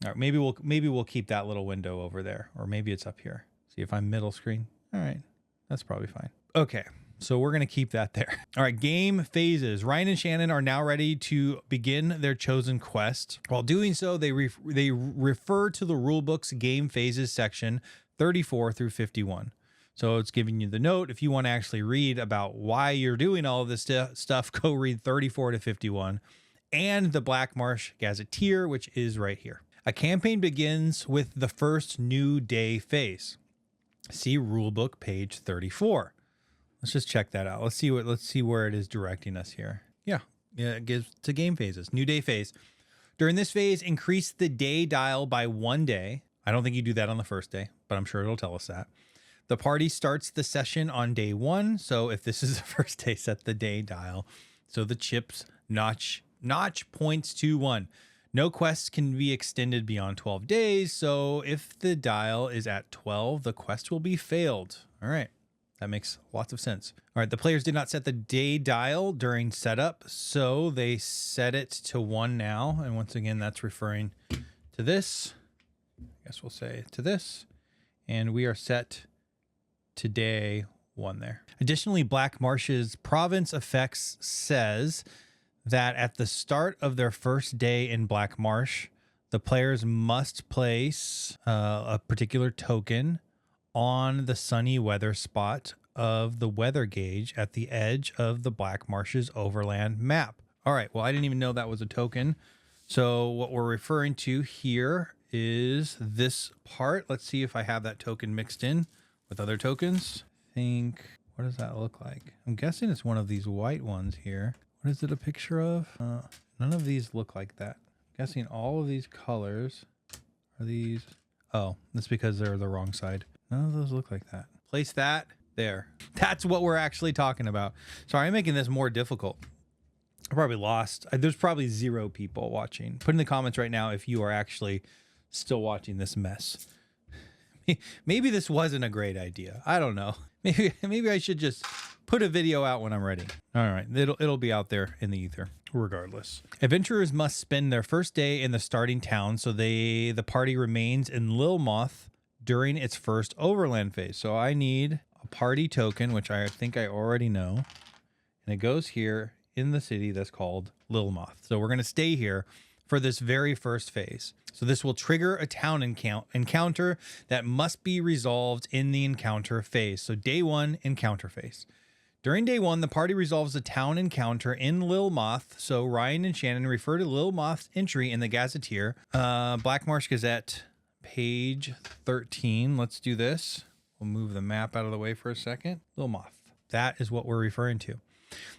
S1: All right, maybe we'll keep that little window over there, or maybe it's up here. See if I'm middle screen. All right, that's probably fine. Okay, so we're going to keep that there. All right, game phases. Ryan and Shannon are now ready to begin their chosen quest. While doing so, they refer to the rulebook's game phases section 34 through 51. So it's giving you the note. If you want to actually read about why you're doing all of this stuff, go read 34 to 51 and the Black Marsh Gazetteer, which is right here. A campaign begins with the first new day phase. See rulebook page 34. Let's just check that out. Let's see where it is directing us here. Yeah, it gives to game phases. New day phase. During this phase, increase the day dial by 1 day. I don't think you do that on the first day, but I'm sure it'll tell us that. The party starts the session on day 1. So if this is the first day, set the day dial. So the chips notch points to 1. No quests can be extended beyond 12 days. So if the dial is at 12, the quest will be failed. All right. That makes lots of sense. All right. The players did not set the day dial during setup, so they set it to 1 now. And once again, that's referring to this. I guess we'll say to this. And we are set to day 1 there. Additionally, Black Marsh's province effects says that at the start of their first day in Black Marsh, the players must place a particular token on the sunny weather spot of the weather gauge at the edge of the Black Marsh's Overland map. All right, well, I didn't even know that was a token. So what we're referring to here is this part. Let's see if I have that token mixed in with other tokens. What does that look like? I'm guessing it's one of these white ones here. What is it a picture of? None of these look like that. I'm guessing all of these colors are these. Oh, that's because they're the wrong side. None of those look like that. Place that there. That's what we're actually talking about. Sorry, I'm making this more difficult. I probably lost. There's probably 0 people watching. Put in the comments right now if you are actually still watching this mess. Maybe this wasn't a great idea. I don't know. Maybe I should just put a video out when I'm ready. All right, it'll be out there in the ether regardless. Adventurers must spend their first day in the starting town, so the party remains in Lilmoth during its first Overland phase. So I need a party token, which I think I already know, and it goes here in the city that's called Lilmoth. So we're going to stay here for this very first phase. So this will trigger a town encounter that must be resolved in the encounter phase. So day 1, encounter phase. During day 1, the party resolves a town encounter in Lilmoth. So Ryan and Shannon refer to Lilmoth's entry in the Gazetteer. Black Marsh Gazette, page 13. Let's do this. We'll move the map out of the way for a second. Lilmoth. That is what we're referring to.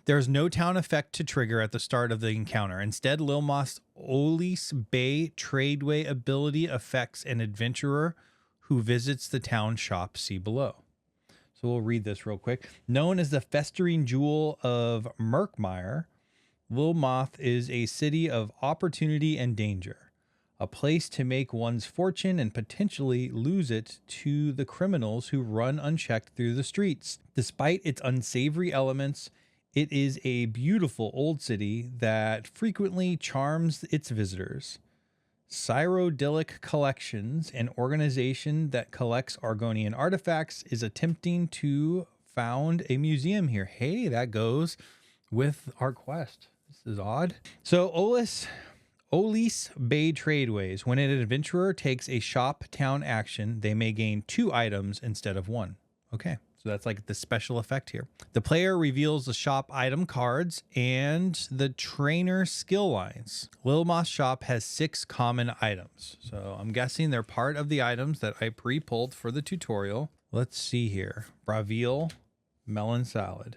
S1: There is no town effect to trigger at the start of the encounter. Instead, Lilmoth's Olis Bay Tradeway ability affects an adventurer who visits the town shop. See below. So So we'll read this real quick. Known as the festering jewel of Murkmire, Lilmoth is a city of opportunity and danger, a place to make one's fortune and potentially lose it to the criminals who run unchecked through the streets. Despite its unsavory elements, it is a beautiful old city that frequently charms its visitors. Cyrodiilic Collections, an organization that collects Argonian artifacts, is attempting to found a museum here. Hey, that goes with our quest. This is odd. So Olis Bay Tradeways. When an adventurer takes a shop town action, they may gain 2 items instead of 1. Okay, so that's like the special effect here. The player reveals the shop item cards and the trainer skill lines. Lilmoth's shop has 6 common items. So I'm guessing they're part of the items that I pre-pulled for the tutorial. Let's see here. Bravil melon salad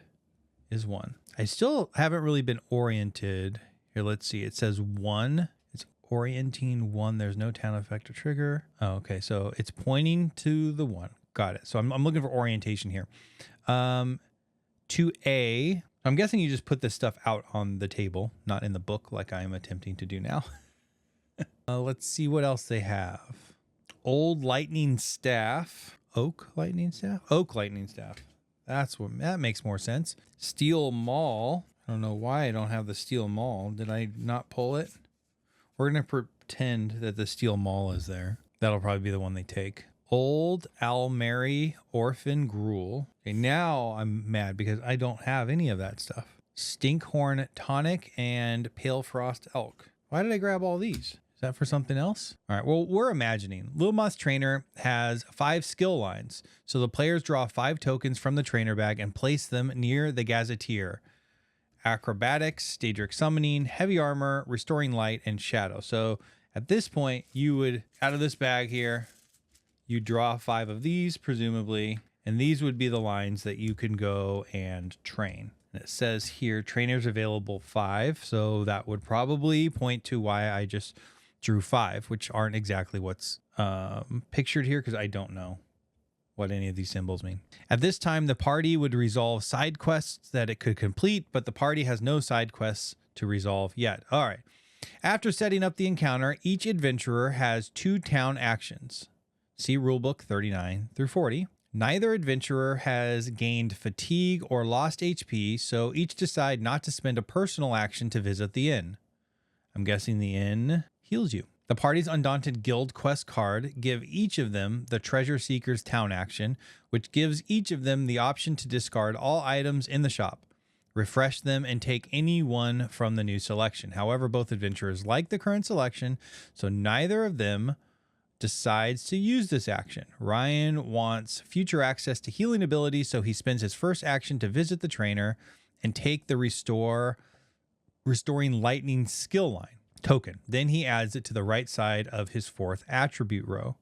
S1: is 1. I still haven't really been oriented. Here, let's see. It says 1. It's orienting 1. There's no town effect or trigger. Oh, okay. So it's pointing to the 1. Got it. So I'm looking for orientation here. 2A. I'm guessing you just put this stuff out on the table, not in the book like I am attempting to do now. Let's see what else they have. Old lightning staff. Oak lightning staff? Oak lightning staff. That makes more sense. Steel maul. I don't know why I don't have the steel maul. Did I not pull it? We're going to pretend that the steel maul is there. That'll probably be the one they take. Old Almeri orphan gruel. Okay, now I'm mad because I don't have any of that stuff. Stinkhorn tonic and pale frost elk. Why did I grab all these? Is that for something else? All right, well, we're imagining. Lilmoth's trainer has 5 skill lines. So the players draw 5 tokens from the trainer bag and place them near the gazetteer. Acrobatics, Daedric summoning, heavy armor, restoring light, and shadow. So at this point, you would, out of this bag here, you draw 5 of these, presumably, and these would be the lines that you can go and train. And it says here, trainers available 5. So that would probably point to why I just drew 5, which aren't exactly what's pictured here because I don't know what any of these symbols mean. At this time, the party would resolve side quests that it could complete, but the party has no side quests to resolve yet. All right. After setting up the encounter, each adventurer has 2 town actions. See rulebook 39 through 40. Neither adventurer has gained fatigue or lost HP, so each decide not to spend a personal action to visit the inn. I'm guessing the inn heals you. The party's Undaunted Guild quest card give each of them the Treasure Seeker's town action, which gives each of them the option to discard all items in the shop, refresh them, and take any one from the new selection. However, both adventurers like the current selection, so neither of them decides to use this action. Ryan wants future access to healing abilities, so he spends his first action to visit the trainer and take the restoring lightning skill line token. Then he adds it to the right side of his 4th attribute row.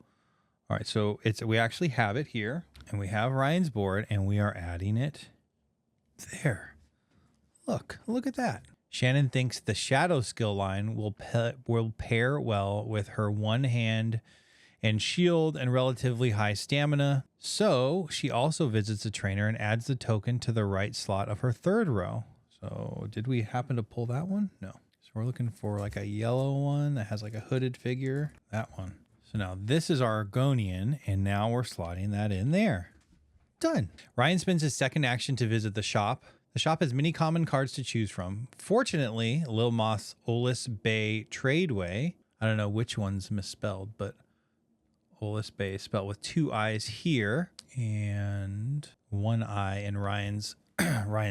S1: All right, so we actually have it here, and we have Ryan's board, and we are adding it there. Look at that. Shannon thinks the shadow skill line will pair well with her one hand and shield and relatively high stamina. So she also visits the trainer and adds the token to the right slot of her 3rd row. So did we happen to pull that one? No. So we're looking for like a yellow one that has like a hooded figure. That one. So now this is our Argonian, and now we're slotting that in there. Done. Ryan spends his second action to visit the shop. The shop has many common cards to choose from. Fortunately, Lilmoth's Olis Bay Tradeway, I don't know which one's misspelled, but Olis Bay is spelled with 2 I's here and 1 I in Ryan's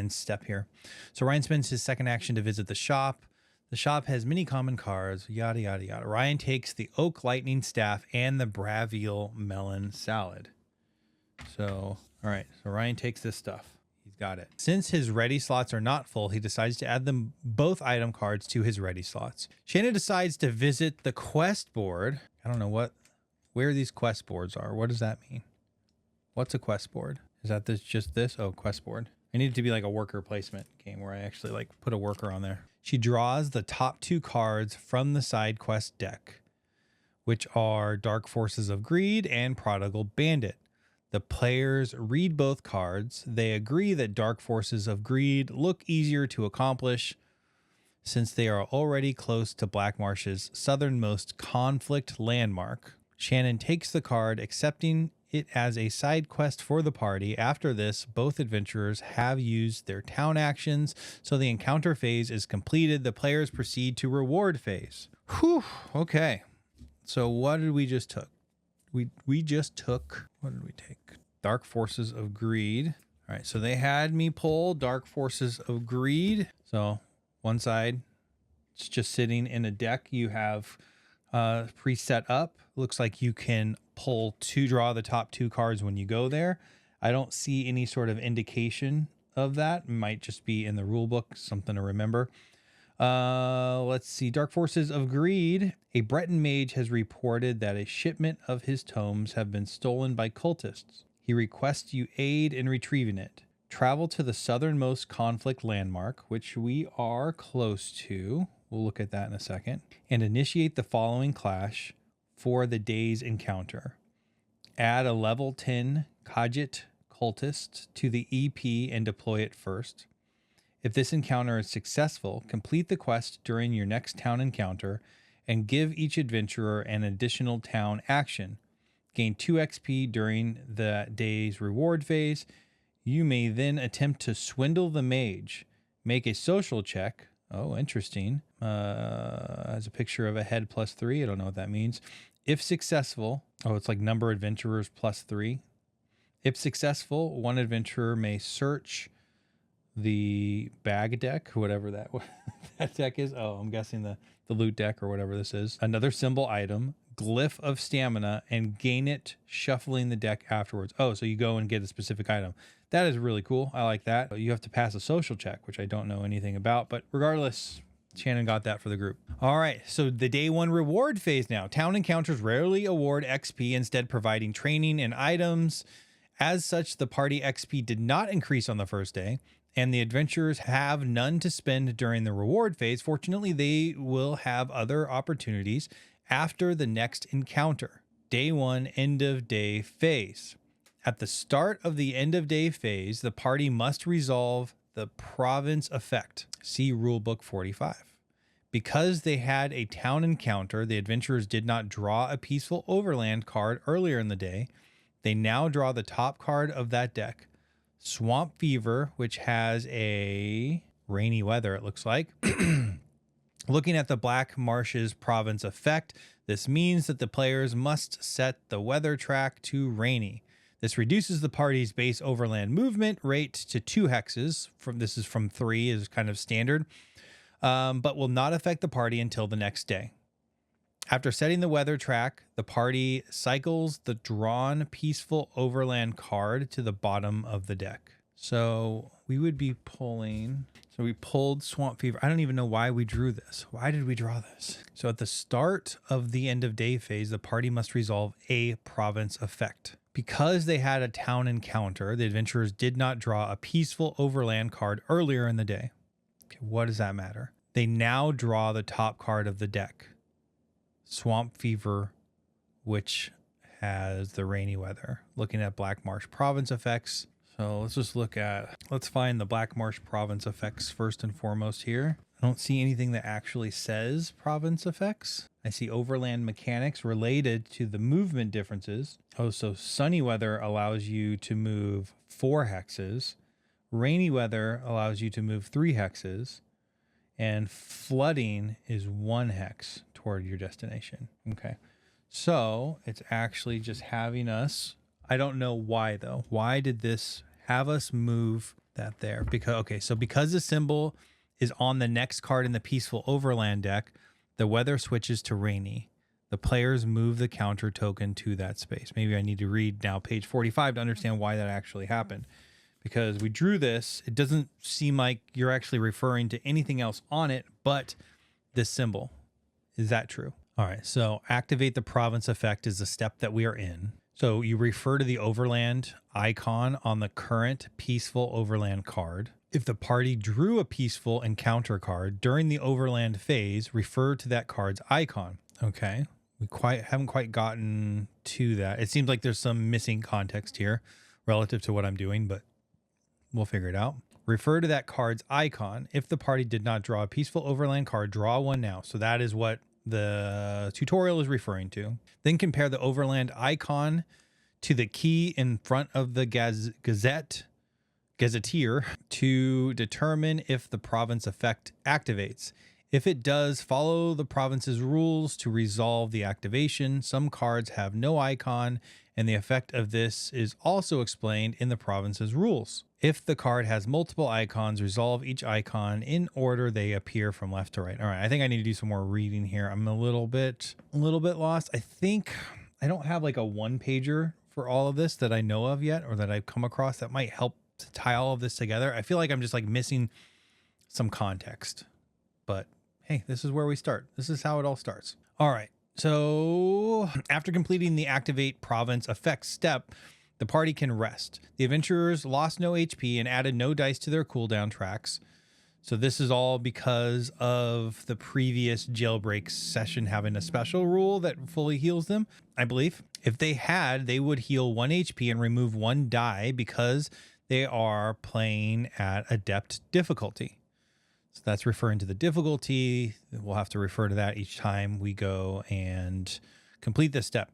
S1: step here. So Ryan spends his second action to visit the shop. The shop has many common cards, yada, yada, yada. Ryan takes the Oak Lightning Staff and the Bravil Melon Salad. So, all right. So Ryan takes this stuff. He's got it. Since his ready slots are not full, he decides to add them both item cards to his ready slots. Shannon decides to visit the quest board. I don't know where these quest boards are. What does that mean? What's a quest board? Is that just this? Oh, quest board. I need it to be like a worker placement game where I actually like put a worker on there. She draws the top 2 cards from the side quest deck, which are Dark Forces of Greed and Prodigal Bandit. The players read both cards. They agree that Dark Forces of Greed look easier to accomplish since they are already close to Black Marsh's southernmost conflict landmark. Shannon takes the card, accepting it as a side quest for the party. After this, both adventurers have used their town actions, so the encounter phase is completed. The players proceed to reward phase. Whew, okay. So what did we just took? We just took, what did we take? Dark Forces of Greed. All right, so they had me pull Dark Forces of Greed. So one side, it's just sitting in a deck you have preset up. Looks like you can draw the top 2 cards when you go there. I don't see any sort of indication of that. It might just be in the rule book, something to remember. Let's see. Dark Forces of Greed. A Breton mage has reported that a shipment of his tomes have been stolen by cultists. He requests you aid in retrieving it. Travel to the southernmost conflict landmark, which we are close to. We'll look at that in a second. And initiate the following clash for the day's encounter. Add a level 10 Cogit cultist to the EP and deploy it first. If this encounter is successful, complete the quest during your next town encounter and give each adventurer an additional town action. Gain 2 XP during the day's reward phase. You may then attempt to swindle the mage. Make a social check. Oh, interesting. Has a picture of a head +3. I don't know what that means. If successful, it's like number adventurers +3. If successful, one adventurer may search the bag deck, whatever that that deck is. Oh, I'm guessing the loot deck or whatever this is. Another symbol item, glyph of stamina, and gain it shuffling the deck afterwards. Oh, so you go and get a specific item. That is really cool. I like that. You have to pass a social check, which I don't know anything about, but regardless, Shannon got that for the group. All right, so the day 1 reward phase now. Town encounters rarely award XP, instead providing training and items. As such, the party XP did not increase on the first day, and the adventurers have none to spend during the reward phase. Fortunately, they will have other opportunities after the next encounter. Day 1, end of day phase. At the start of the end of day phase, the party must resolve the province effect. See Rulebook 45. Because they had a town encounter, the adventurers did not draw a peaceful overland card earlier in the day. They now draw the top card of that deck. Swamp Fever, which has a rainy weather, it looks like. Looking at the Black Marsh's province effect, this means that the players must set the weather track to rainy. This reduces the party's base overland movement rate to 2 hexes. This is from 3, is kind of standard, but will not affect the party until the next day. After setting the weather track, the party cycles the drawn peaceful overland card to the bottom of the deck. So we would be pulling. So we pulled Swamp Fever. I don't even know why we drew this. Why did we draw this? So at the start of the end of day phase, the party must resolve a province effect. Because they had a town encounter, the adventurers did not draw a peaceful overland card earlier in the day. Okay, what does that matter? They now draw the top card of the deck. Swamp Fever, which has the rainy weather. Looking at Black Marsh province effects. So let's find the Black Marsh province effects first and foremost here. I don't see anything that actually says province effects. I see overland mechanics related to the movement differences. Oh, so sunny weather allows you to move 4 hexes. Rainy weather allows you to move 3 hexes. And flooding is 1 hex toward your destination. Okay. So it's actually just having us, I don't know why though. Why did this have us move that there? Because the symbol is on the next card in the peaceful overland deck, the weather switches to rainy. The players move the counter token to that space. Maybe I need to read now page 45 to understand why that actually happened. Because we drew this, it doesn't seem like you're actually referring to anything else on it but this symbol. Is that true? All right, so activate the province effect is the step that we are in. So you refer to the overland icon on the current peaceful overland card. If the party drew a peaceful encounter card during the overland phase, refer to that card's icon. Okay, We haven't quite gotten to that. It seems like there's some missing context here relative to what I'm doing, but we'll figure it out. Refer to that card's icon. If the party did not draw a peaceful overland card, draw one now. So that is what the tutorial is referring to. Then compare the overland icon to the key in front of the gazetteer to determine if the province effect activates. If it does, follow the province's rules to resolve the activation. Some cards have no icon, and the effect of this is also explained in the province's rules. If the card has multiple icons, resolve each icon in order they appear from left to right. All right, I think I need to do some more reading here. I'm a little bit lost. I think I don't have like a one-pager for all of this that I know of yet, or that I've come across that might help to tie all of this together. I feel like I'm just like missing some context, but hey, this is where we start. This is how it all starts. All right. So after completing the activate province effect step, the party can rest. The adventurers lost no HP and added no dice to their cooldown tracks. So this is all because of the previous jailbreak session having a special rule that fully heals them, I believe. If they had, they would heal 1 HP and remove 1 die because they are playing at adept difficulty. So that's referring to the difficulty. We'll have to refer to that each time we go and complete this step.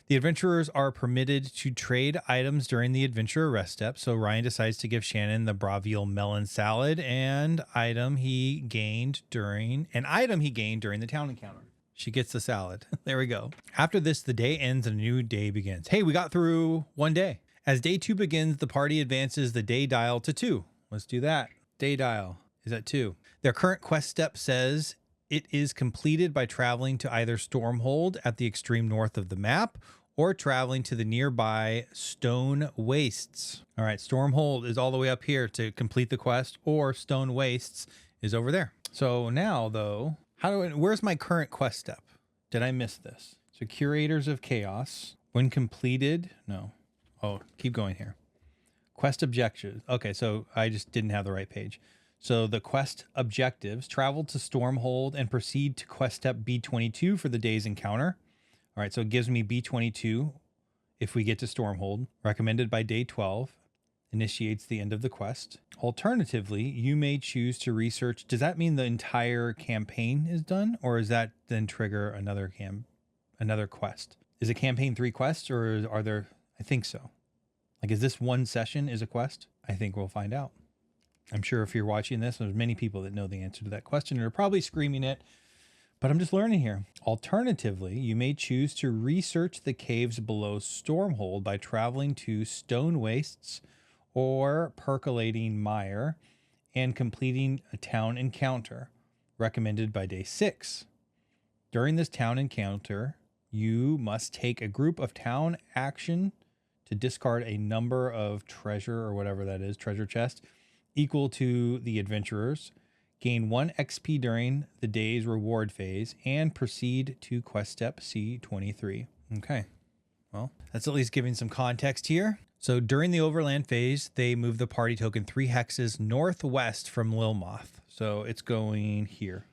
S1: The adventurers are permitted to trade items during the adventurer rest step. So Ryan decides to give Shannon the Bravil melon salad and item he gained during the town encounter. She gets the salad. There we go. After this, the day ends and a new day begins. Hey, we got through one day. As day 2 begins, the party advances the day dial to 2. Let's do that. Day dial is at 2. Their current quest step says it is completed by traveling to either Stormhold at the extreme north of the map or traveling to the nearby Stone Wastes. All right, Stormhold is all the way up here to complete the quest, or Stone Wastes is over there. So now though, where's my current quest step? Did I miss this? So Curators of Chaos, when completed, no. Oh, keep going here. Quest objectives. Okay, so I just didn't have the right page. So the quest objectives: travel to Stormhold and proceed to quest step B22 for the day's encounter. All right, so it gives me B22 if we get to Stormhold. Recommended by day 12. Initiates the end of the quest. Alternatively, you may choose to research. Does that mean the entire campaign is done, or is that then trigger another quest? Is it campaign 3 quests, or are there? I think so. Like, is this one session is a quest? I think we'll find out. I'm sure if you're watching this, there's many people that know the answer to that question and are probably screaming it, but I'm just learning here. Alternatively, you may choose to research the caves below Stormhold by traveling to Stone Wastes or Percolating Mire and completing a town encounter, recommended by day 6. During this town encounter, you must take a group of town action to discard a number of treasure, or whatever that is, treasure chest, equal to the adventurers, gain 1 XP during the day's reward phase, and proceed to quest step C23. Okay, well, that's at least giving some context here. So during the Overland phase, they move the party token 3 hexes northwest from Lilmoth. So it's going here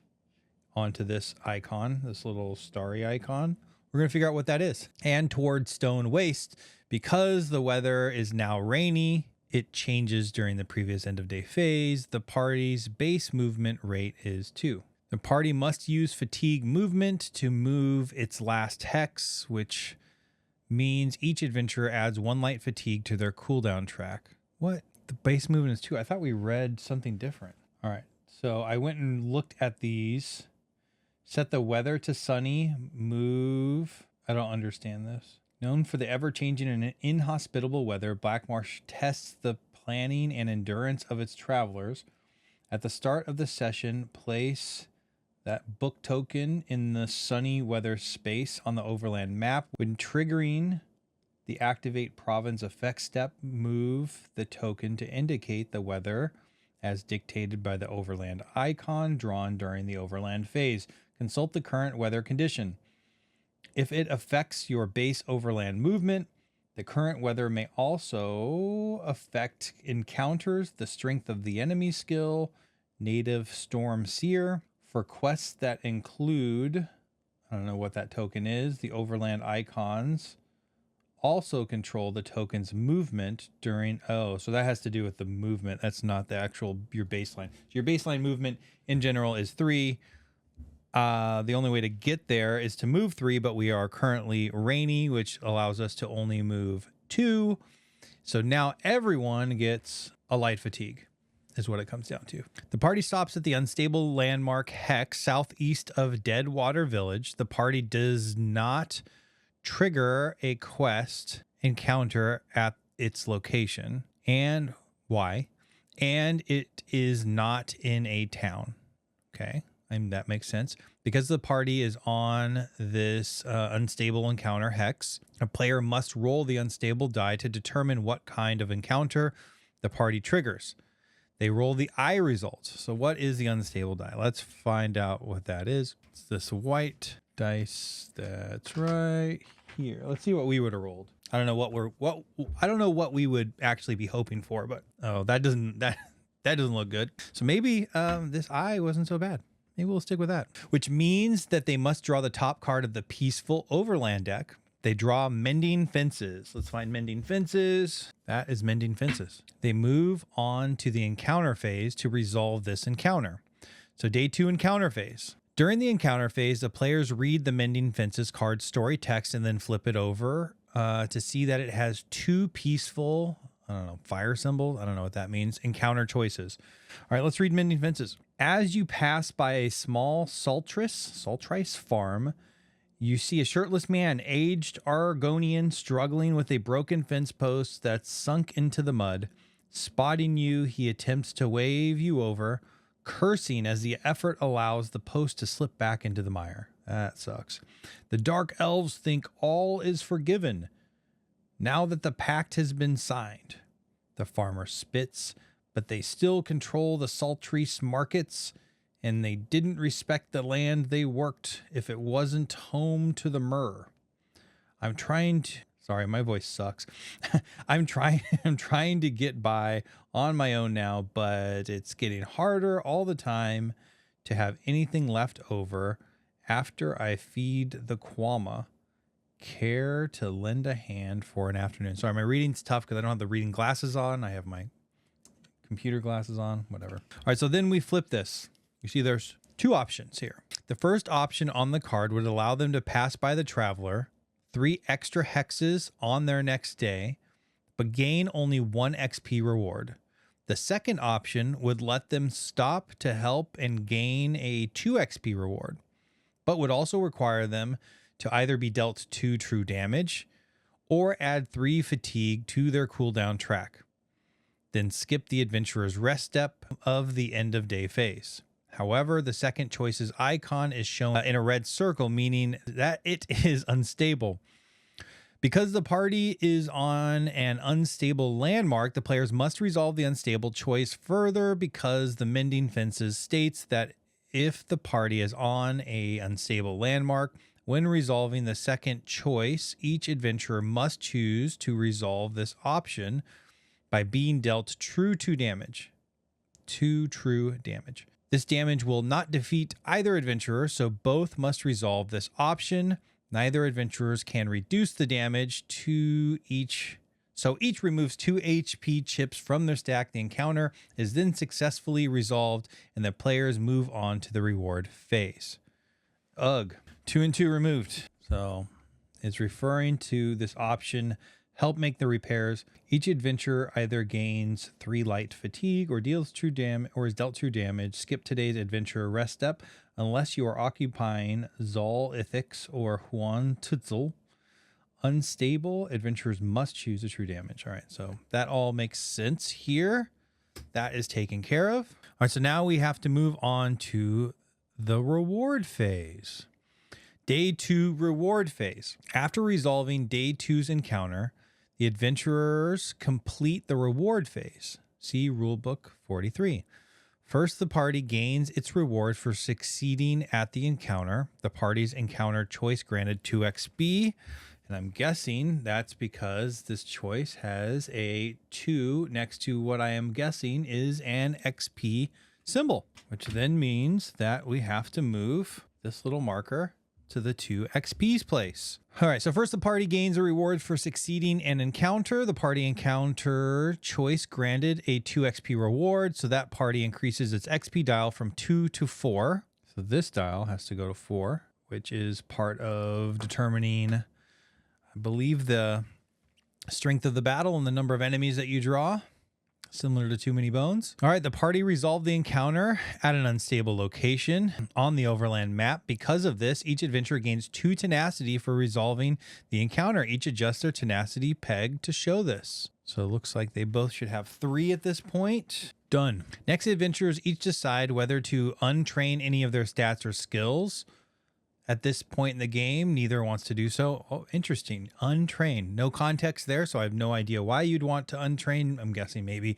S1: onto this icon, this little starry icon. We're going to figure out what that is. And towards Stone Waste, because the weather is now rainy, it changes during the previous end of day phase. The party's base movement rate is 2. The party must use fatigue movement to move its last hex, which means each adventurer adds 1 light fatigue to their cooldown track. What? The base movement is 2. I thought we read something different. All right. So I went and looked at these. Set the weather to sunny. Move. I don't understand this. Known for the ever-changing and inhospitable weather, Blackmarsh tests the planning and endurance of its travelers. At the start of the session, place that book token in the sunny weather space on the Overland map. When triggering the activate province effect step, move the token to indicate the weather as dictated by the Overland icon drawn during the Overland phase. Consult the current weather condition. If it affects your base Overland movement, the current weather may also affect encounters, the strength of the enemy skill, native storm seer. For quests that include I don't know what that token is. The Overland icons also control the token's movement during, oh, so that has to do with the movement. That's not the actual, your baseline. So your baseline movement in general is 3. The only way to get there is to move 3, but we are currently rainy, which allows us to only move 2. So now everyone gets a light fatigue, is what it comes down to. The party stops at the unstable landmark Hex, southeast of Deadwater Village. The party does not trigger a quest encounter at its location. And why? And it is not in a town. Okay. And that makes sense. Because the party is on this unstable encounter Hex, a player must roll the unstable die to determine what kind of encounter the party triggers. They roll the I result. So what is the unstable die? Let's find out what that is. It's this white dice that's right here. Let's see what we would have rolled. I don't know I don't know what we would actually be hoping for, but oh, that doesn't look good. So maybe this I wasn't so bad. Maybe we'll stick with that. Which means that they must draw the top card of the Peaceful Overland deck. They draw Mending Fences. Let's find Mending Fences. That is Mending Fences. They move on to the encounter phase to resolve this encounter. So day 2 encounter phase. During the encounter phase, the players read the Mending Fences card story text and then flip it over to see that it has 2 peaceful, I don't know, fire symbols. I don't know what that means. Encounter choices. All right, let's read Mending Fences. As you pass by a small sultrice farm, you see a shirtless man, aged Argonian, struggling with a broken fence post that's sunk into the mud. Spotting you, he attempts to wave you over, cursing as the effort allows the post to slip back into the mire. That sucks. The dark elves think all is forgiven now that the pact has been signed. The farmer spits, but they still control the sultrice markets, and they didn't respect the land they worked if it wasn't home to the myrrh. Sorry, my voice sucks. I'm trying to get by on my own now, but it's getting harder all the time to have anything left over after I feed the Quama. Care to lend a hand for an afternoon? Sorry, my reading's tough because I don't have the reading glasses on. I have my computer glasses on, whatever. All right, so then we flip this. You see there's 2 options here. The first option on the card would allow them to pass by the traveler, 3 extra hexes on their next day, but gain only 1 XP reward. The second option would let them stop to help and gain a 2 XP reward, but would also require them to either be dealt 2 true damage or add 3 fatigue to their cooldown track. Then skip the adventurer's rest step of the end of day phase. However, the second choice's icon is shown in a red circle, meaning that it is unstable. Because the party is on an unstable landmark, the players must resolve the unstable choice further, because the Mending Fences states that if the party is on a unstable landmark, when resolving the second choice, each adventurer must choose to resolve this option by being dealt true 2 damage. 2 true damage. This damage will not defeat either adventurer, so both must resolve this option. Neither adventurers can reduce the damage to each. So each removes 2 HP chips from their stack. The encounter is then successfully resolved, and the players move on to the reward phase. Ugh. 2 and 2 removed. So it's referring to this option, help make the repairs. Each adventurer either gains 3 light fatigue or deals true damage or is dealt true damage. Skip today's adventurer rest step unless you are occupying Zol Ithix or Huan Tutzel. Unstable adventurers must choose a true damage. All right, so that all makes sense here. That is taken care of. All right, so now we have to move on to the reward phase. Day 2 reward phase. After resolving day 2's encounter, the adventurers complete the reward phase. See Rulebook 43. First, the party gains its reward for succeeding at the encounter. The party's encounter choice granted 2 XP. And I'm guessing that's because this choice has a 2 next to what I am guessing is an XP symbol, which then means that we have to move this little marker to the 2 XP's place. All right, so first the party gains a reward for succeeding an encounter. The party encounter choice granted a 2 XP reward, so that party increases its XP dial from 2 to 4. So this dial has to go to 4, which is part of determining, I believe, the strength of the battle and the number of enemies that you draw. Similar to Too Many Bones. All right, the party resolved the encounter at an unstable location on the Overland map. Because of this, each adventurer gains 2 tenacity for resolving the encounter. Each adjusts their tenacity peg to show this. So it looks like they both should have 3 at this point. Done. Next, adventurers each decide whether to untrain any of their stats or skills. At this point in the game, neither wants to do so. Oh, interesting. Untrain. No context there, so I have no idea why you'd want to untrain. I'm guessing maybe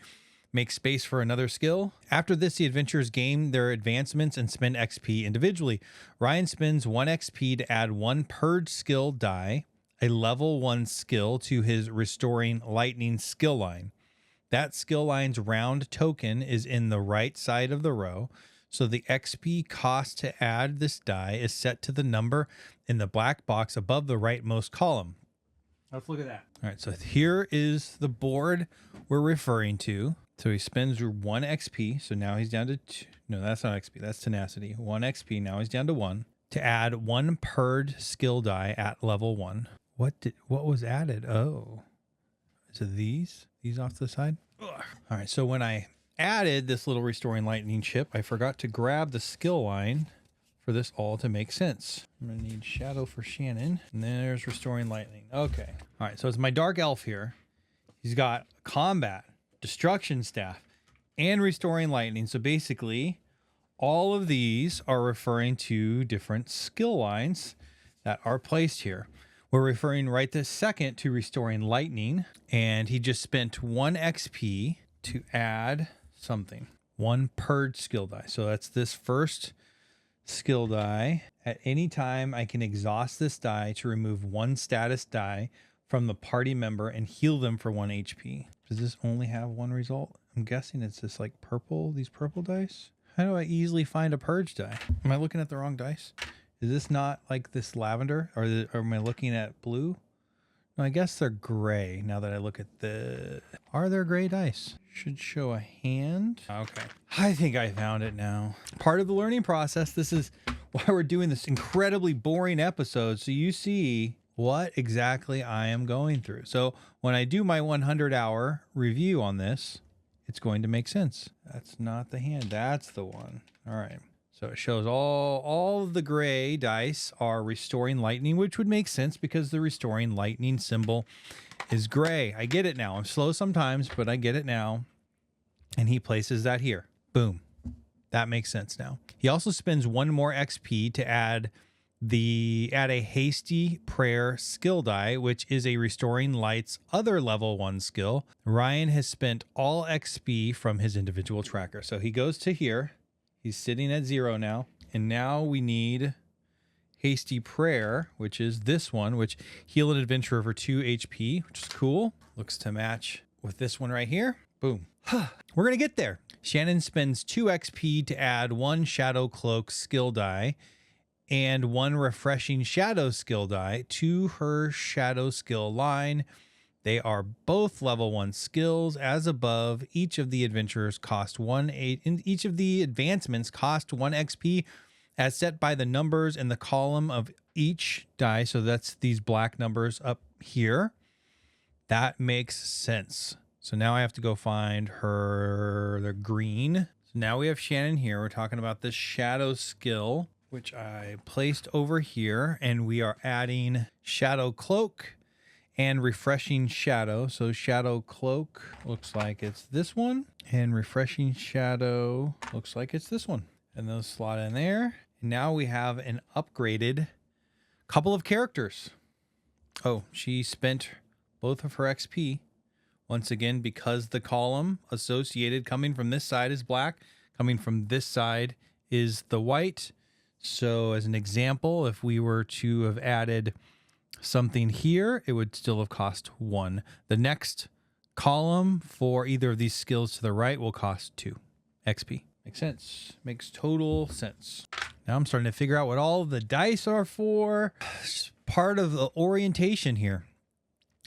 S1: make space for another skill. After this, the adventurers gain their advancements and spend XP individually. Ryan spends 1 XP to add 1 purge skill die, a level 1 skill to his restoring lightning skill line. That skill line's round token is in the right side of the row. So the XP cost to add this die is set to the number in the black box above the rightmost column. Let's look at that. All right, so here is the board we're referring to. So he spends 1 XP. So now he's down to 2. No, that's not XP. That's tenacity. 1 XP. Now he's down to 1. To add 1 purge skill die at level 1. What was added? Oh, is it these? These off to the side? Ugh. All right, so when I added this little restoring lightning chip, I forgot to grab the skill line for this all to make sense. I'm gonna need shadow for Shannon, and then there's restoring lightning. Okay, all right, so it's my dark elf here. He's got combat, destruction staff, and restoring lightning. So basically all of these are referring to different skill lines that are placed here. We're referring right this second to restoring lightning, and he just spent 1 XP to add something. 1 purge skill die. So that's this first skill die. At any time, I can exhaust this die to remove 1 status die from the party member and heal them for 1 HP. Does this only have 1 result? I'm guessing it's this like purple, these purple dice. How do I easily find a purge die? Am I looking at the wrong dice? Is this not like this lavender, or am I looking at blue? No, I guess they're gray now that I look at the... Are there gray dice? Should show a hand. Okay. I think I found it now. Part of the learning process. This is why we're doing this incredibly boring episode, so you see what exactly I am going through. So when I do my 100-hour review on this, it's going to make sense. That's not the hand. That's the one. All right. So it shows all of the gray dice are restoring lightning, which would make sense because the restoring lightning symbol is gray. I get it now. I'm slow sometimes, but I get it now. And he places that here. Boom. That makes sense now. He also spends 1 more XP to add a hasty prayer skill die, which is a restoring light's other level 1 skill. Ryan has spent all XP from his individual tracker. So he goes to here. He's sitting at 0 now. And now we need hasty prayer, which is this one, which heal an adventurer for 2 HP, which is cool. Looks to match with this one right here. Boom. We're going to get there. Shannon spends 2 XP to add 1 shadow cloak skill die and 1 refreshing shadow skill die to her shadow skill line. They are both level 1 skills. As above, each of the adventurers cost 1 and each of the advancements cost 1 XP as set by the numbers in the column of each die. So that's these black numbers up here. That makes sense. So now I have to go find the green. So now we have Shannon here. We're talking about this shadow skill, which I placed over here, and we are adding shadow cloak and refreshing shadow. So shadow cloak looks like it's this one, and refreshing shadow looks like it's this one. And those slot in there. And now we have an upgraded couple of characters. Oh, she spent both of her XP. Once again, because the column associated coming from this side is black, coming from this side is the white. So as an example, if we were to have added something here, it would still have cost 1. The next column for either of these skills to the right will cost 2 XP. Makes sense. Makes total sense. Now I'm starting to figure out what all the dice are for. It's part of the orientation here.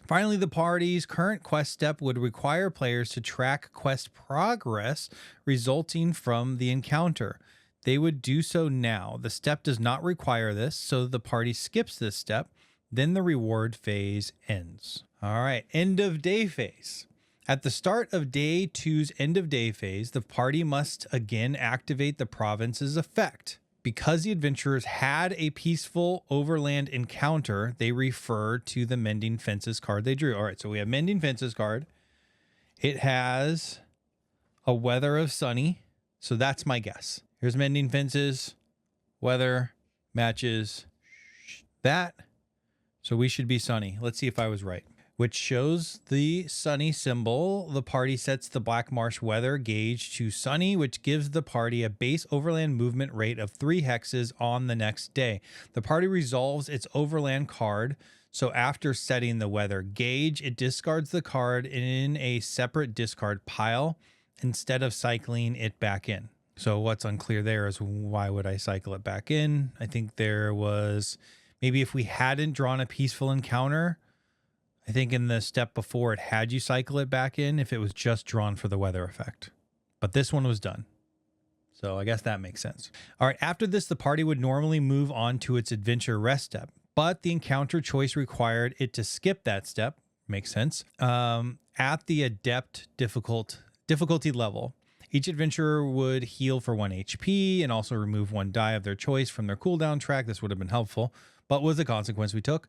S1: Finally, the party's current quest step would require players to track quest progress resulting from the encounter. They would do so now. The step does not require this, so the party skips this step. Then the reward phase ends. All right, end of day phase. At the start of day 2's end of day phase, the party must again activate the province's effect. Because the adventurers had a peaceful overland encounter, they refer to the Mending Fences card they drew. All right, so we have Mending Fences card. It has a weather of sunny, so that's my guess. Here's Mending Fences, weather, matches, that. So we should be sunny. Let's see if I was right. Which shows the sunny symbol. The party sets the Black Marsh weather gauge to sunny, which gives the party a base overland movement rate of 3 hexes on the next day. The party resolves its overland card. So after setting the weather gauge, it discards the card in a separate discard pile instead of cycling it back in. So what's unclear there is why would I cycle it back in? I think there was maybe if we hadn't drawn a peaceful encounter, I think in the step before it had you cycle it back in if it was just drawn for the weather effect. But this one was done. So I guess that makes sense. All right, after this, the party would normally move on to its adventure rest step, but the encounter choice required it to skip that step. Makes sense. At the adept difficulty level, each adventurer would heal for 1 HP and also remove 1 die of their choice from their cooldown track. This would have been helpful, but was the consequence we took.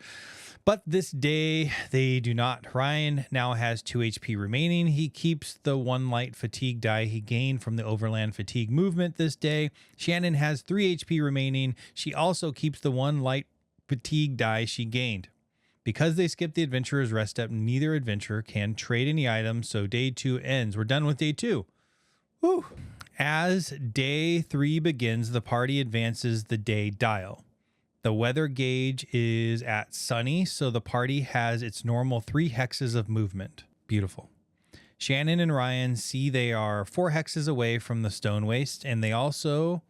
S1: But this day, they do not. Ryan now has 2 HP remaining. He keeps the 1 light fatigue die he gained from the overland fatigue movement this day. Shannon has 3 HP remaining. She also keeps the 1 light fatigue die she gained. Because they skipped the adventurer's rest step, neither adventurer can trade any items, so day 2 ends. We're done with day 2. Woo. As day 3 begins, the party advances the day dial. The weather gauge is at sunny, so the party has its normal 3 hexes of movement. Beautiful. Shannon and Ryan see they are 4 hexes away from the Stone Waste, and also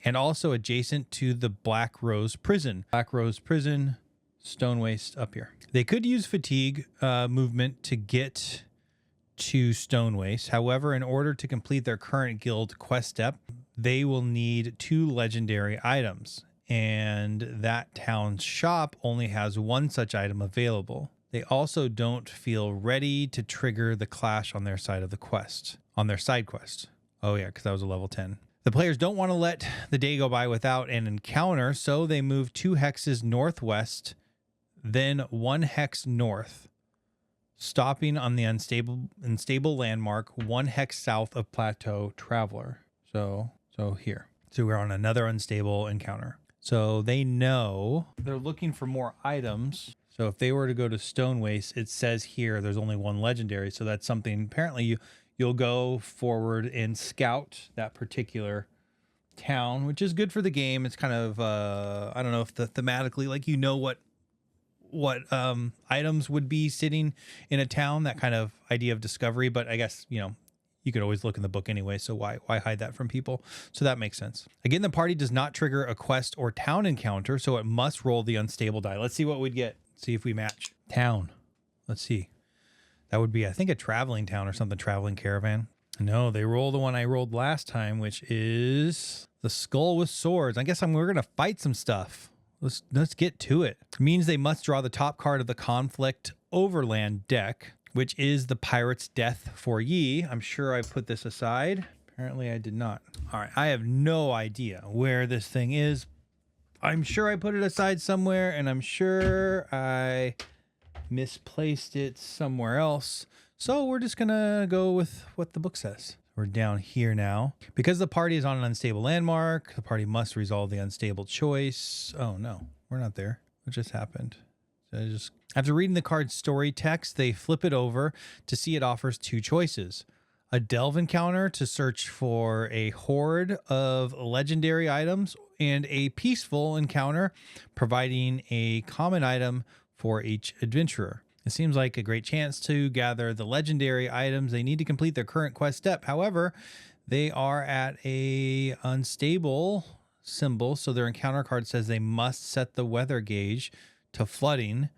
S1: adjacent to the Black Rose Prison. Black Rose Prison, Stone Waste up here. They could use fatigue movement to get to Stone Waste. However, in order to complete their current guild quest step, they will need 2 legendary items. And that town's shop only has 1 such item available. They also don't feel ready to trigger the clash on their side of the quest, on their side quest. Oh yeah, because that was a level 10. The players don't want to let the day go by without an encounter, so they move 2 hexes northwest, then 1 hex north, stopping on the unstable landmark 1 hex south of Plateau Traveler. So here. So we're on another unstable encounter. So they know they're looking for more items. So if they were to go to Stone Waste, it says here there's only 1 legendary. So that's something apparently you'll go forward and scout that particular town, which is good for the game. It's kind of I don't know if thematically, like, you know what items would be sitting in a town, that kind of idea of discovery. But I guess, you could always look in the book anyway, so why hide that from people? So that makes sense. Again, the party does not trigger a quest or town encounter, so it must roll the unstable die. Let's see what we'd get. See if we match. Town. Let's see. That would be, I think, a traveling town or something, traveling caravan. No, they roll the one I rolled last time, which is the Skull with Swords. I guess we're going to fight some stuff. Let's get to it. It means they must draw the top card of the Conflict Overland deck, which is the Pirate's Death for Ye. I'm sure I put this aside. Apparently I did not. All right, I have no idea where this thing is. I'm sure I put it aside somewhere, and I'm sure I misplaced it somewhere else. So we're just gonna go with what the book says. We're down here now. Because the party is on an unstable landmark, the party must resolve the unstable choice. Oh no, we're not there. What just happened? After reading the card's story text, they flip it over to see it offers 2 choices. A delve encounter to search for a horde of legendary items, and a peaceful encounter providing a common item for each adventurer. It seems like a great chance to gather the legendary items they need to complete their current quest step. However, they are at a unstable symbol. So their encounter card says they must set the weather gauge to flooding.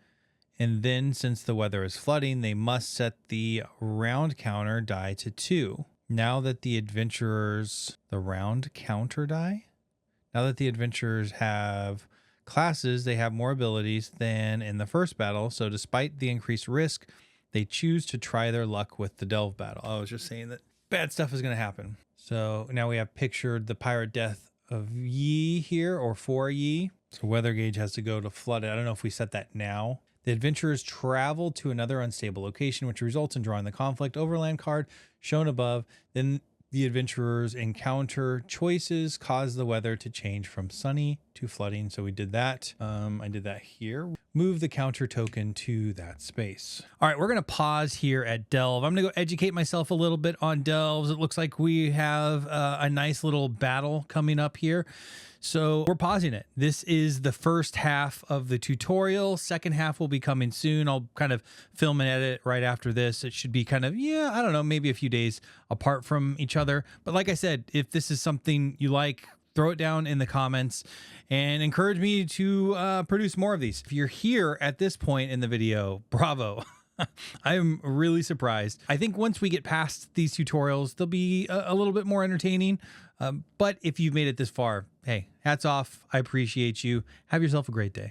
S1: And then since the weather is flooding, they must set the round counter die to 2. Now that the adventurers, the round counter die? Now that the adventurers have classes, they have more abilities than in the first battle. So despite the increased risk, they choose to try their luck with the delve battle. I was just saying that bad stuff is going to happen. So now we have pictured the pirate death of Yi here, or for Yi. So weather gauge has to go to flood it. I don't know if we set that now. The adventurers travel to another unstable location, which results in drawing the conflict Overland card shown above. Then the adventurers encounter choices cause the weather to change from sunny to flooding. So we did that. I did that here. Move the counter token to that space. All right, we're going to pause here at Delve. I'm going to go educate myself a little bit on Delves. It looks like we have a nice little battle coming up here. So we're pausing it. This is the first half of the tutorial. Second half will be coming soon. I'll kind of film and edit right after this. It should be kind of, I don't know, maybe a few days apart from each other. But like I said, if this is something you like, throw it down in the comments and encourage me to produce more of these. If you're here at this point in the video, bravo. I'm really surprised. I think once we get past these tutorials, they'll be a little bit more entertaining. But if you've made it this far, hey, hats off. I appreciate you. Have yourself a great day.